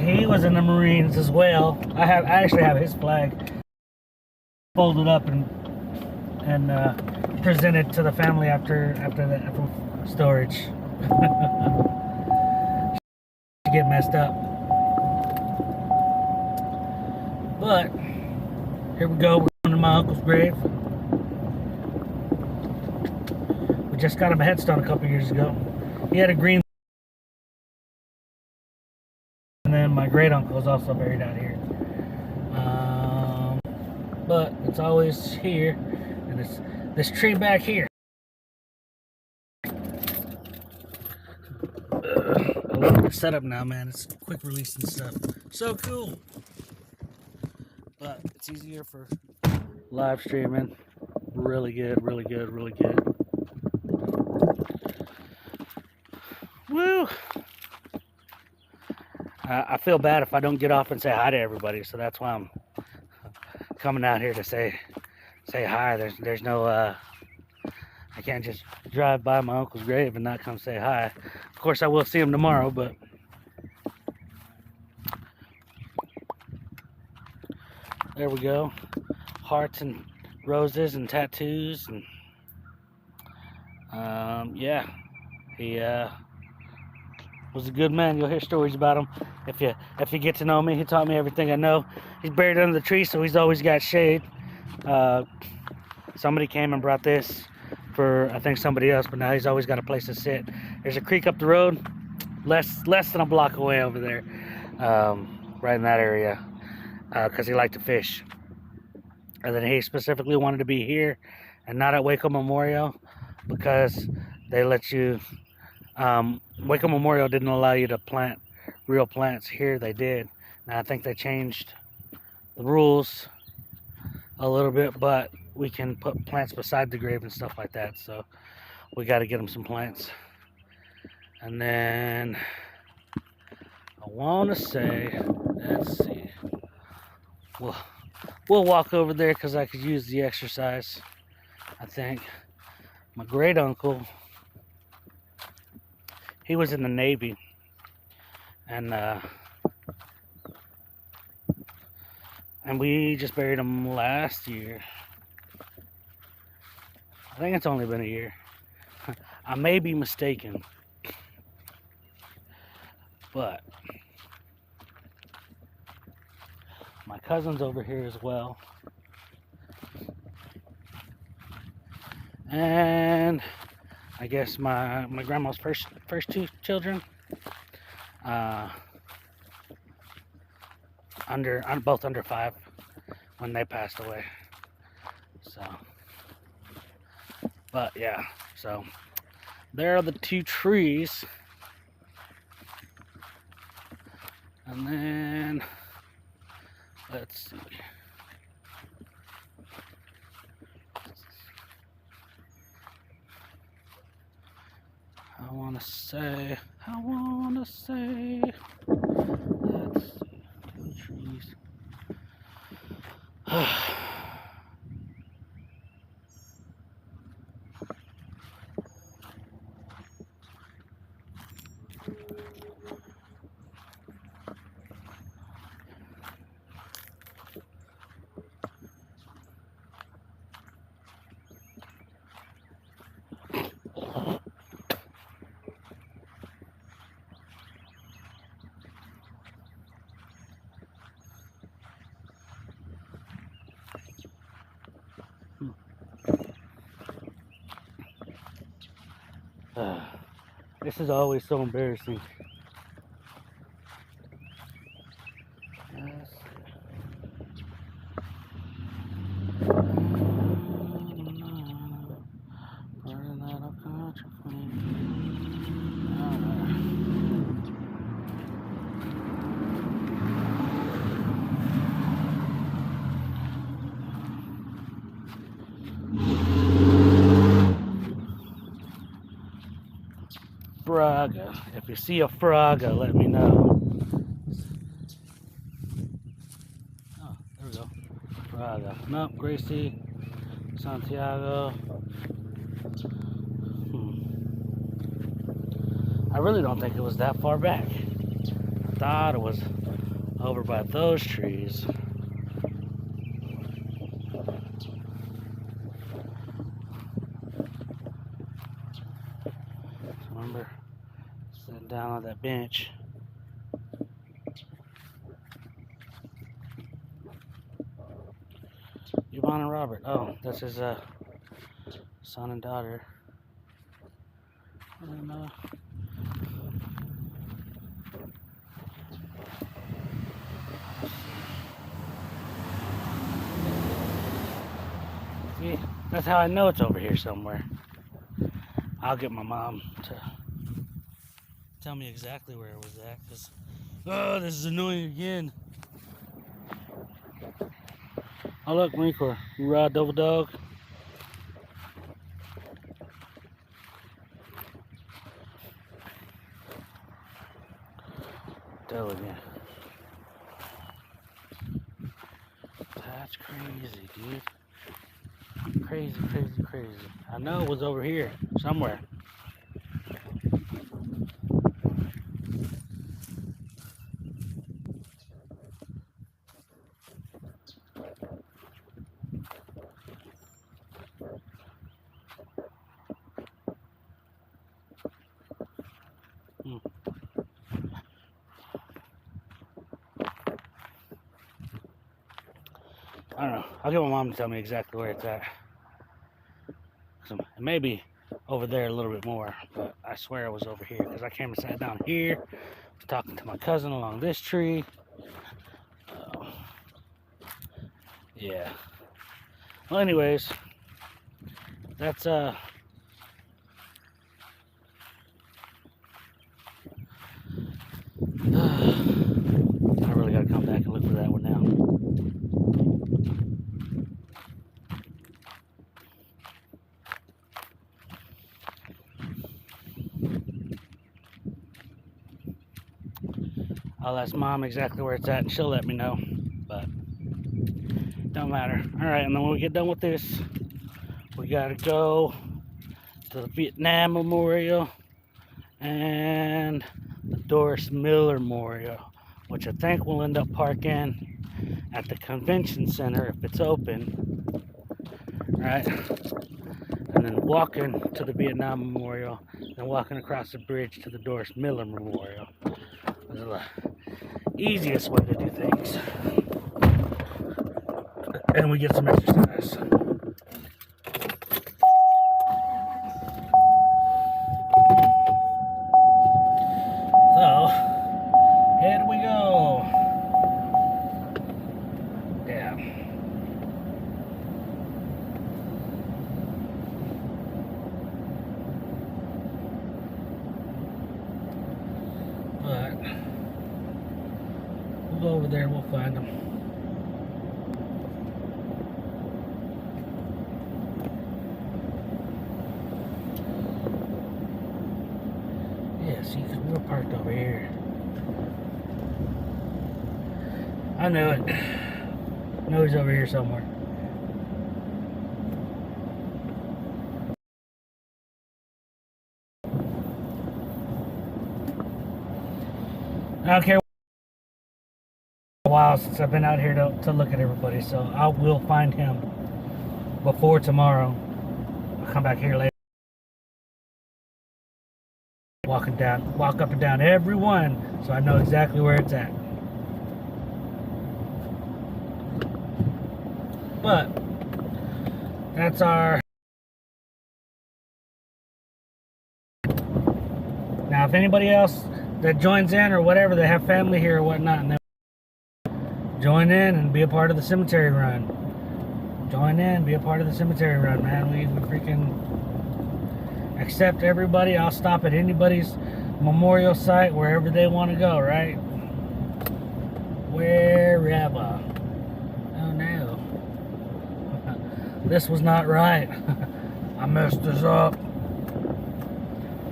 he was in the Marines as well. I actually have his flag folded up and presented to the family after storage. Get messed up. But here we go. We're going to my uncle's grave. We just got him a headstone a couple years ago. He had a green. And then my great uncle is also buried out here. But it's always here, and it's this tree back here. I love the setup now, man. It's quick release and stuff. So cool. But it's easier for live streaming. Really good, really good, really good. Woo! I feel bad if I don't get off and say hi to everybody, so that's why I'm coming out here to say hi. There's no I can't just drive by my uncle's grave and not come say hi. Of course I will see him tomorrow, but there we go. Hearts and roses and tattoos, and yeah, he Was a good man. You'll hear stories about him if you get to know me. He taught me everything I know. He's buried under the tree, so he's always got shade. Somebody came and brought this for, I think, somebody else, but now he's always got a place to sit. There's a creek up the road, less than a block away over there, right in that area, because he liked to fish. And then he specifically wanted to be here and not at Waco Memorial because they let you, Waco Memorial didn't allow you to plant real plants. Here they did. Now I think they changed the rules a little bit, but we can put plants beside the grave and stuff like that, so we got to get them some plants. And then I want to say, let's see, we'll walk over there because I could use the exercise. I think my great uncle, he was in the Navy, and we just buried him last year. I think it's only been a year. I may be mistaken, but my cousin's over here as well. And I guess my grandma's first two children, both under 5 when they passed away. So, but yeah, so there are the 2 trees. And then let's see. I want to say, let's see, 2 trees. This is always so embarrassing. Yes. Fraga. If you see a Fraga, let me know. Oh, there we go. Fraga. Nope, Gracie, Santiago. I really don't think it was that far back. I thought it was over by those trees. Remember sitting down on that bench. Yvonne and Robert. Oh, that's his son and daughter. And, see, that's how I know it's over here somewhere. I'll get my mom to tell me exactly where it was at, because, oh, this is annoying again. Oh, look, Marine Corps. Hoorah, double dog. Again. That's crazy, dude. Crazy, crazy, crazy. I know it was over here somewhere. I don't know. I'll get my mom to tell me exactly where it's at. So it may be over there a little bit more, but I swear it was over here because I came and sat down here, was talking to my cousin along this tree. Yeah. Well, anyways, that's I really gotta come back and look for that one now. I'll ask mom exactly where it's at and she'll let me know, but don't matter. All right, and then when we get done with this, we gotta go to the Vietnam Memorial and the Doris Miller Memorial, which I think we'll end up parking at the convention center if it's open, right? And then walking to the Vietnam Memorial, and walking across the bridge to the Doris Miller Memorial. This is the easiest way to do things. And we get some exercise. So, here we go. Yeah. But we'll go over there and we'll find them. Yeah, see, because we were parked over here. I knew it. I know he's over here somewhere. I don't care. A while since I've been out here to look at everybody, so I will find him before tomorrow. I'll come back here later. Walk up and down every one, so I know exactly where it's at. But that's our. Now, if anybody else that joins in or whatever, they have family here or whatnot, and they join in and be a part of the cemetery run. Join in, be a part of the cemetery run, man. We freaking accept everybody. I'll stop at anybody's memorial site wherever they want to go, right? Wherever. Oh no. This was not right. I messed this up.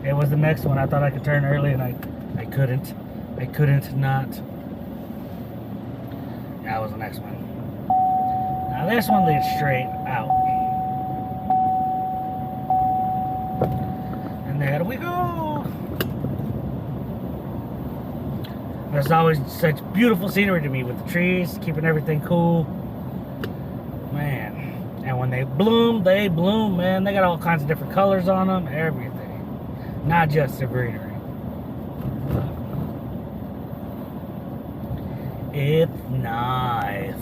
It was the next one. I thought I could turn early and I couldn't. I couldn't not. Yeah, that was the next one. Now this one leads straight out. And there we go. There's always such beautiful scenery to me with the trees, keeping everything cool. Man. And when they bloom, man. They got all kinds of different colors on them, everything. Not just the greenery. It's nice.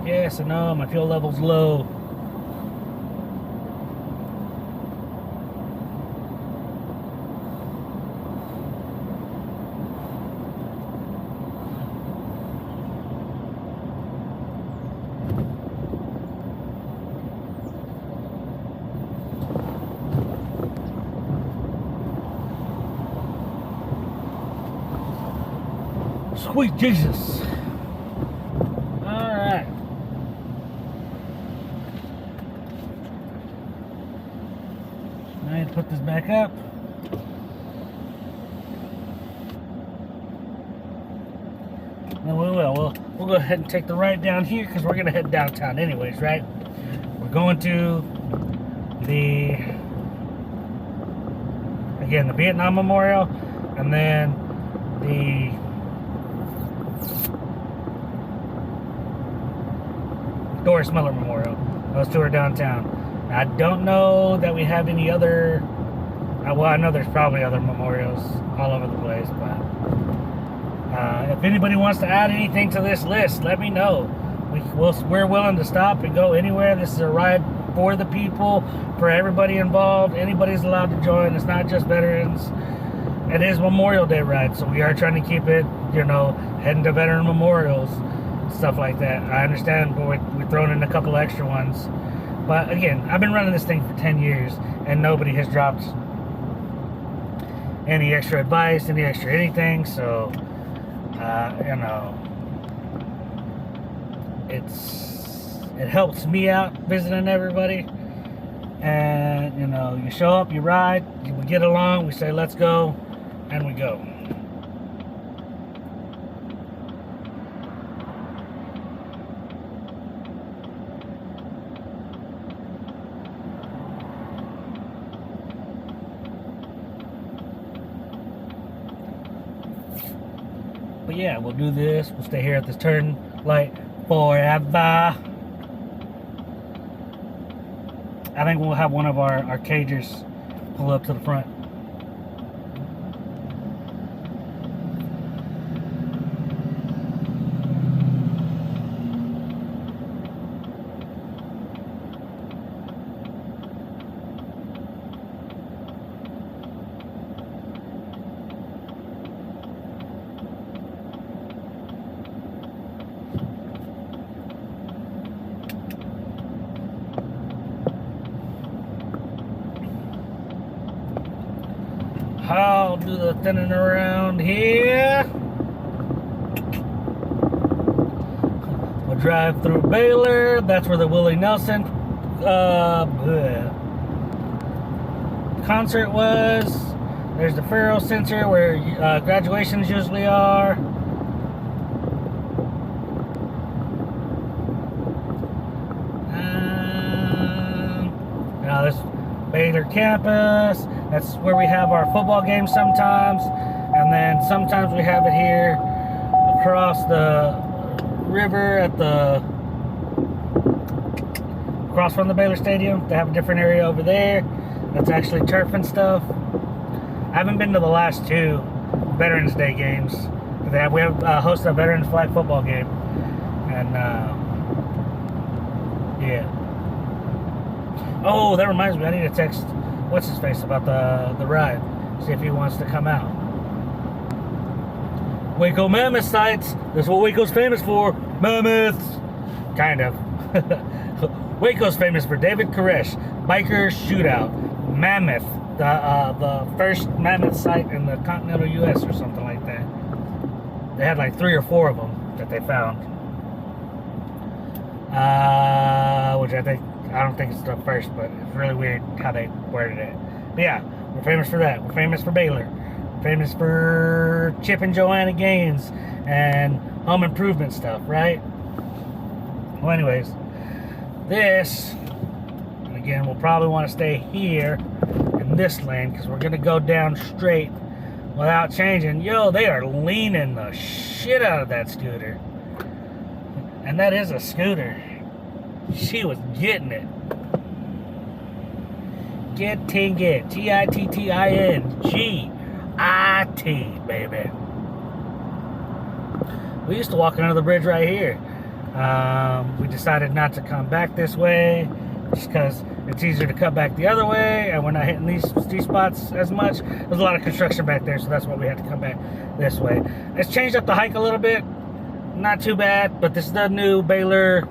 Yes, I know, my fuel level's low. Sweet Jesus. Alright. Now I need to put this back up. Then we will. We'll go ahead and take the right down here because we're going to head downtown anyways, right? We're going to the Again, the Vietnam Memorial, and then the Doris Miller Memorial. Those two are downtown. I don't know that we have any other. Well, I know there's probably other memorials all over the place, but if anybody wants to add anything to this list, let me know. We're willing to stop and go anywhere. This is a ride for the people, for everybody involved. Anybody's allowed to join. It's not just veterans. It is Memorial Day ride, so we are trying to keep it, heading to veteran memorials, stuff like that. I understand, but we're throwing in a couple extra ones. But again, I've been running this thing for 10 years, and nobody has dropped any extra advice, any extra anything. So, it helps me out visiting everybody. And, you show up, you ride, we get along, we say, let's go, and we go. But yeah, we'll do this. We'll stay here at this turn light forever. I think we'll have one of our cagers pull up to the front. I'll do the thinning around here. We'll drive through Baylor. That's where the Willie Nelson concert was. There's the Faro Center where graduations usually are. This Baylor campus. That's where we have our football games sometimes, and then sometimes we have it here across the river across from the Baylor Stadium. They have a different area over there that's actually turf and stuff. I haven't been to the last two Veterans Day games. We have hosted a Veterans flag football game, and yeah. Oh, that reminds me, I need to text what's his face about the ride. See if he wants to come out. Waco Mammoth sites. That's what Waco's famous for. Mammoths. Kind of. Waco's famous for David Koresh, biker shootout. Mammoth. The first mammoth site in the continental US or something like that. They had like 3 or 4 of them that they found. Which I don't think it's the first, but it's really weird how they worded it. But yeah, we're famous for that. We're famous for Baylor. We're famous for Chip and Joanna Gaines and home improvement stuff, right? Well, anyways, this, and again, we'll probably want to stay here in this lane because we're going to go down straight without changing. Yo, they are leaning the shit out of that scooter. And that is a scooter. She was getting it. Getting it. G-I-T-T-I-N-G-I-T, baby. We used to walk under the bridge right here. We decided not to come back this way just because it's easier to cut back the other way and we're not hitting these spots as much. There's a lot of construction back there, so that's why we had to come back this way. It's changed up the hike a little bit. Not too bad, but this is the new Baylor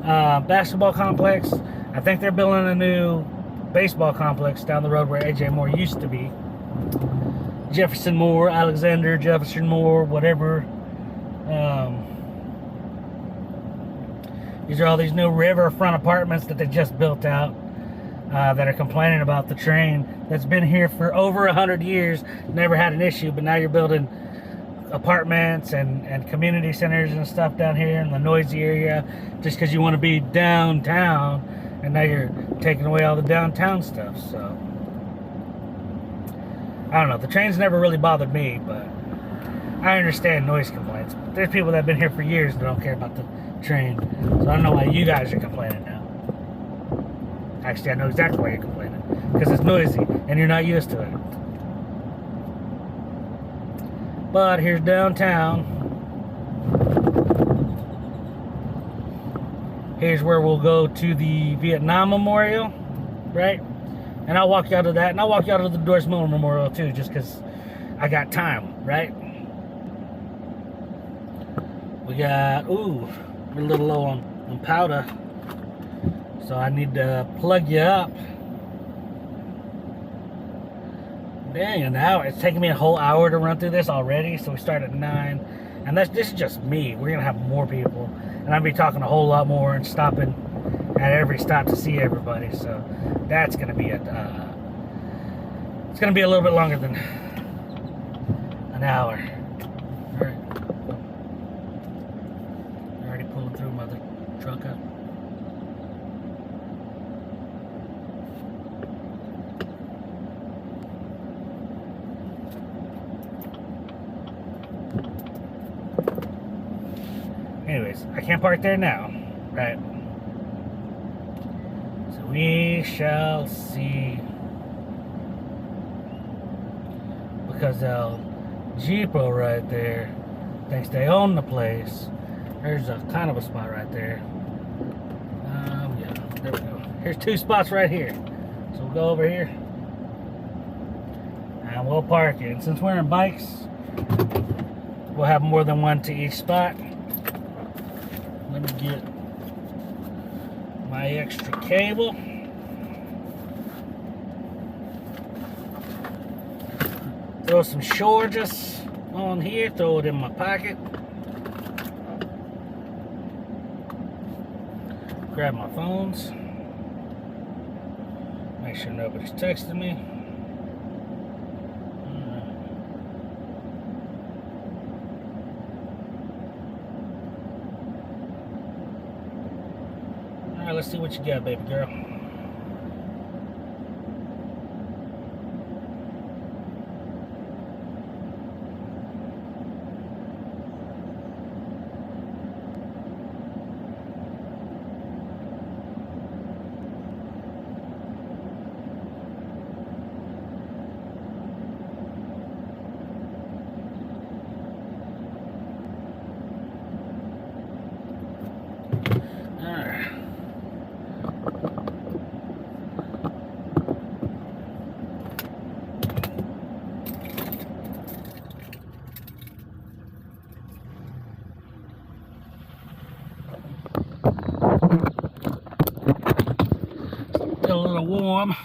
basketball complex. I think they're building a new baseball complex down the road where AJ Moore used to be. Jefferson Moore, Alexander Jefferson Moore, whatever. These are all these new riverfront apartments that they just built out that are complaining about the train that's been here for over 100 years, never had an issue, but now you're building apartments and community centers and stuff down here in the noisy area just because you want to be downtown, and now you're taking away all the downtown stuff. So I don't know. The trains never really bothered me, but I understand noise complaints. But there's people that have been here for years that don't care about the train. So I don't know why you guys are complaining now. Actually, I know exactly why you're complaining. Because it's noisy and you're not used to it. But here's downtown. Here's where we'll go to the Vietnam Memorial, right? And I'll walk you out to that, and I'll walk you out to the Doris Miller Memorial too, just because I got time, right? We got, we're a little low on powder, so I need to plug you up. Dang, an hour. It's taking me a whole hour to run through this already, so we start at 9. And this is just me. We're going to have more people, and I'll be talking a whole lot more and stopping at every stop to see everybody, so that's going to be it's going to be a little bit longer than an hour. All right. Already pulling through mother trucker. Anyways, I can't park there now, right? So we shall see. Because El Jeepo right there thinks they own the place. There's a kind of a spot right there. Yeah, there we go. Here's 2 spots right here. So we'll go over here. And we'll park it. And since we're in bikes, we'll have more than one to each spot. Let me get my extra cable. Throw some shorters on here, throw it in my pocket. Grab my phones. Make sure nobody's texting me. All right, let's see what you got, baby girl. Still a little warm,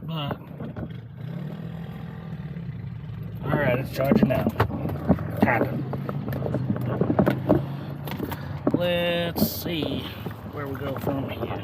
but all right, it's charging now. Kinda. Let's see where we go from here.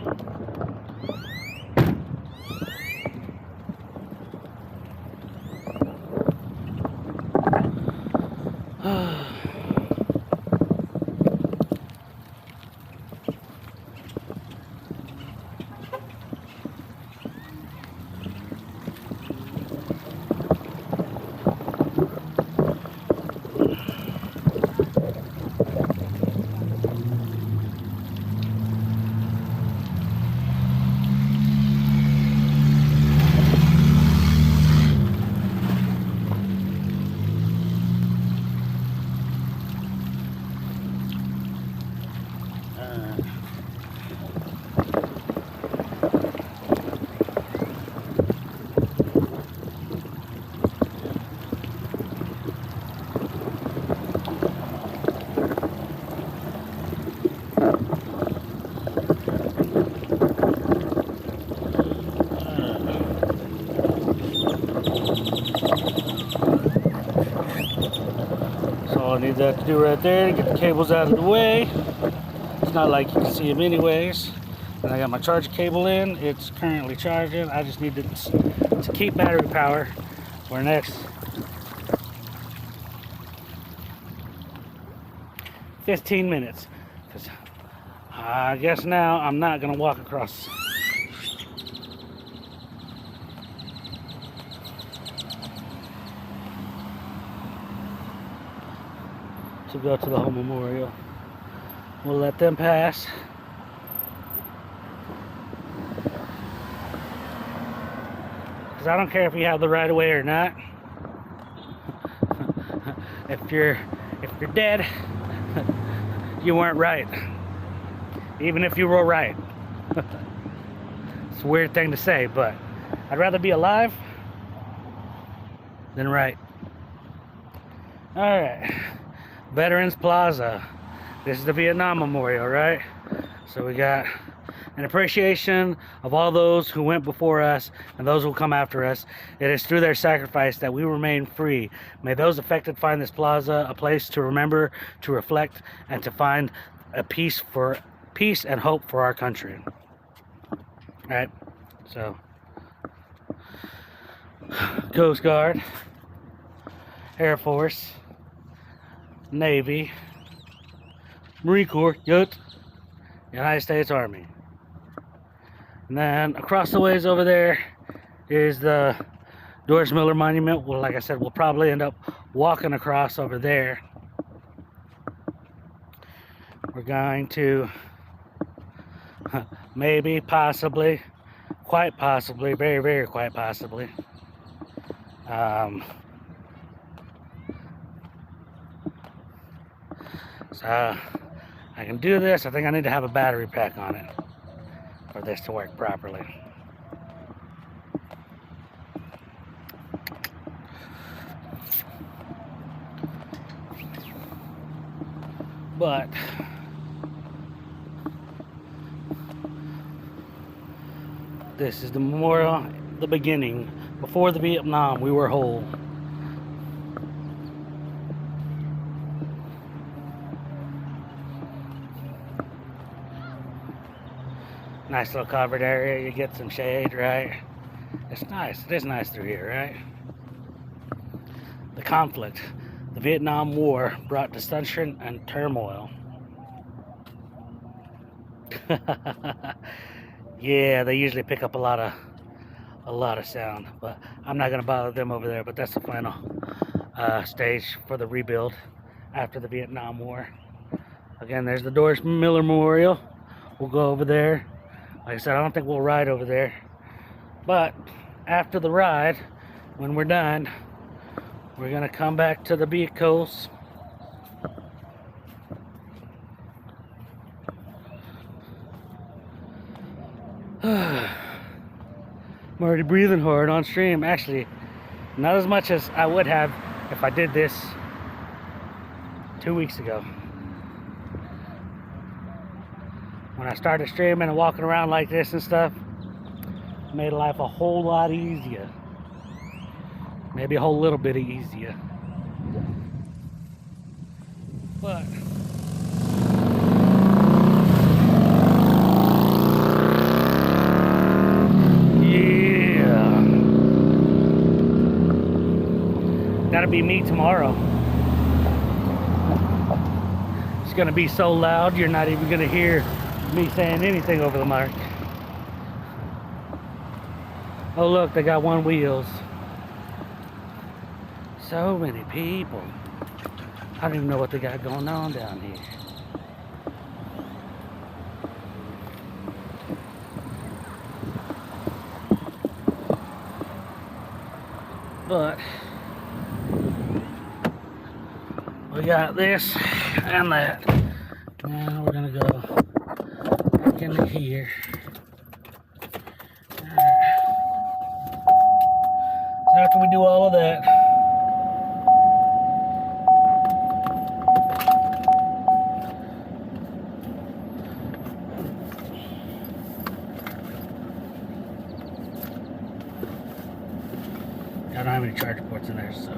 All I need that to do right there, get the cables out of the way. It's not like you can see them anyways. And I got my charger cable in. It's currently charging. I just need to keep battery power for next 15 minutes. Because I guess now I'm not going to walk across. to go to the whole memorial. We'll let them pass. Because I don't care if you have the right of way or not. If you're dead, you weren't right. Even if you were right. It's a weird thing to say, but I'd rather be alive than right. Alright. Veterans Plaza. This is the Vietnam Memorial, right? So we got an appreciation of all those who went before us and those who will come after us. It is through their sacrifice that we remain free. May those affected find this plaza a place to remember, to reflect, and to find a peace and hope for our country. All right, so Coast Guard, Air Force, Navy, Marine Corps, United States Army. And then across the ways over there is the Doris Miller Monument. Well, like I said, we'll probably end up walking across over there. We're going to maybe, possibly, quite possibly, very, very quite possibly, so I can do this. I think I need to have a battery pack on it for this to work properly. But this is the memorial, the beginning. Before the Vietnam, we were whole. Nice little covered area. You get some shade, right? It's nice. It is nice through here, right? The conflict, the Vietnam War, brought destruction and turmoil. Yeah, they usually pick up a lot of sound, but I'm not gonna bother them over there. But that's the final stage for the rebuild after the Vietnam War. Again, there's the Doris Miller Memorial. We'll go over there. Like I said, I don't think we'll ride over there, but after the ride, when we're done, we're gonna come back to the beach coast. I'm already breathing hard on stream. Actually, not as much as I would have if I did this 2 weeks ago. When I started streaming and walking around like this and stuff, it made life a whole lot easier. Maybe a whole little bit easier. But yeah, gotta be me tomorrow. It's gonna be so loud you're not even gonna hear me saying anything over the mic. Oh look, they got one wheels. So many people. I don't even know what they got going on down here. But we got this and that. Now we're gonna go back into here. Alright. So after we do all of that, I don't have any charger ports in there, so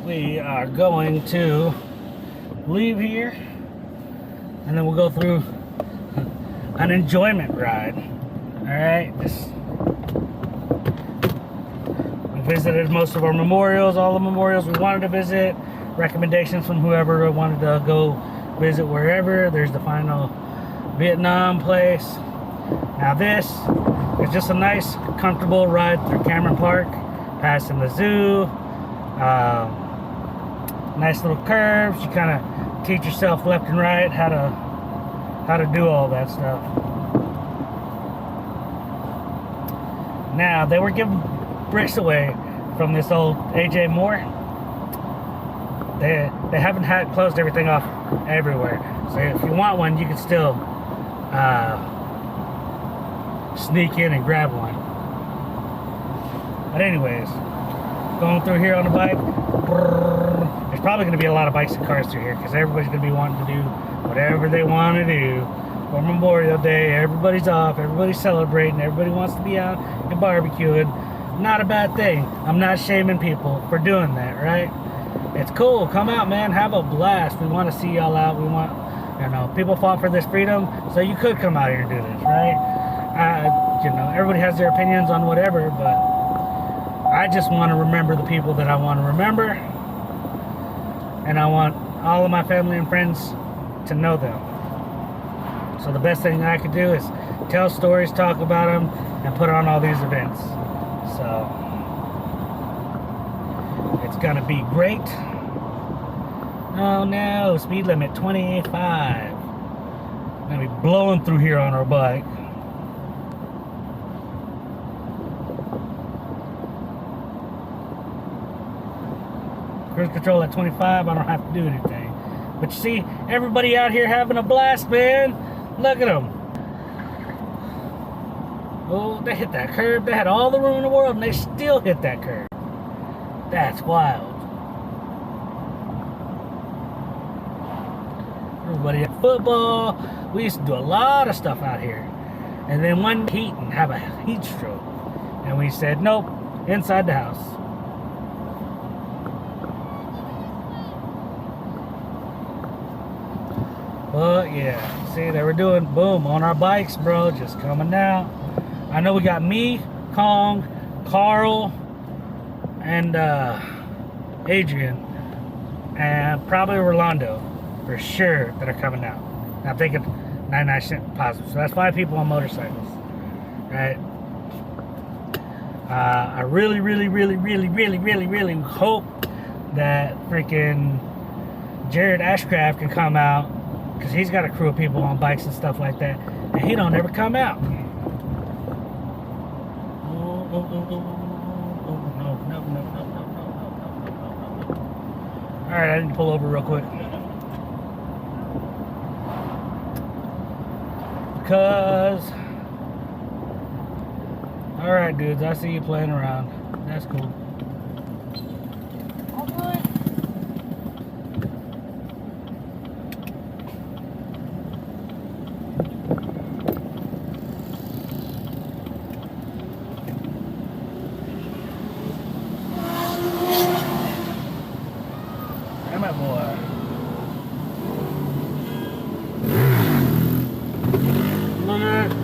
we are going to leave here and then we'll go through an enjoyment ride. Alright, we visited most of our memorials, all the memorials we wanted to visit, recommendations from whoever wanted to go visit wherever. There's the final Vietnam place. Now this is just a nice, comfortable ride through Cameron Park, passing the zoo, Nice little curves. You kind of teach yourself left and right how to do all that stuff. Now, they were giving bricks away from this old AJ Moore. They haven't closed everything off everywhere. So if you want one, you can still sneak in and grab one. But anyways, going through here on the bike, there's probably going to be a lot of bikes and cars through here because everybody's going to be wanting to do whatever they want to do for Memorial Day. Everybody's off, everybody's celebrating, everybody wants to be out and barbecuing. Not a bad thing. I'm not shaming people for doing that, right? It's cool. Come out, man. Have a blast. We want to see y'all out. We want, people fought for this freedom, so you could come out here and do this, right? Everybody has their opinions on whatever, but I just want to remember the people that I want to remember, and I want all of my family and friends to know them. So the best thing I could do is tell stories, talk about them, and put on all these events. So it's gonna be great. Oh no, speed limit 25. Gonna be blowing through here on our bike. Cruise control at 25, I don't have to do anything. But you see, everybody out here having a blast, man. Look at them. Oh, they hit that curb. They had all the room in the world, and they still hit that curb. That's wild. Everybody at football. We used to do a lot of stuff out here. And then one heat and have a heat stroke. And we said, nope, inside the house. But yeah, see, they were doing boom on our bikes, bro, just coming out. I know we got me, Kong, Carl, and Adrian, and probably Rolando for sure that are coming out. And I'm thinking 99% positive. So that's 5 people on motorcycles, right? I really, really, really, really, really, really, really hope that freaking Jared Ashcraft can come out, because he's got a crew of people on bikes and stuff like that, and he don't ever come out. No. Alright, I need to pull over real quick. Because... Alright, dudes, I see you playing around. That's cool. My boy. Look at it.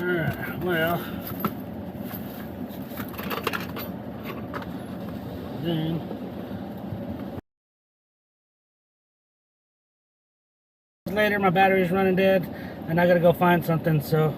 Alright, well. Then. Later, my battery's running dead, and I gotta go find something, so.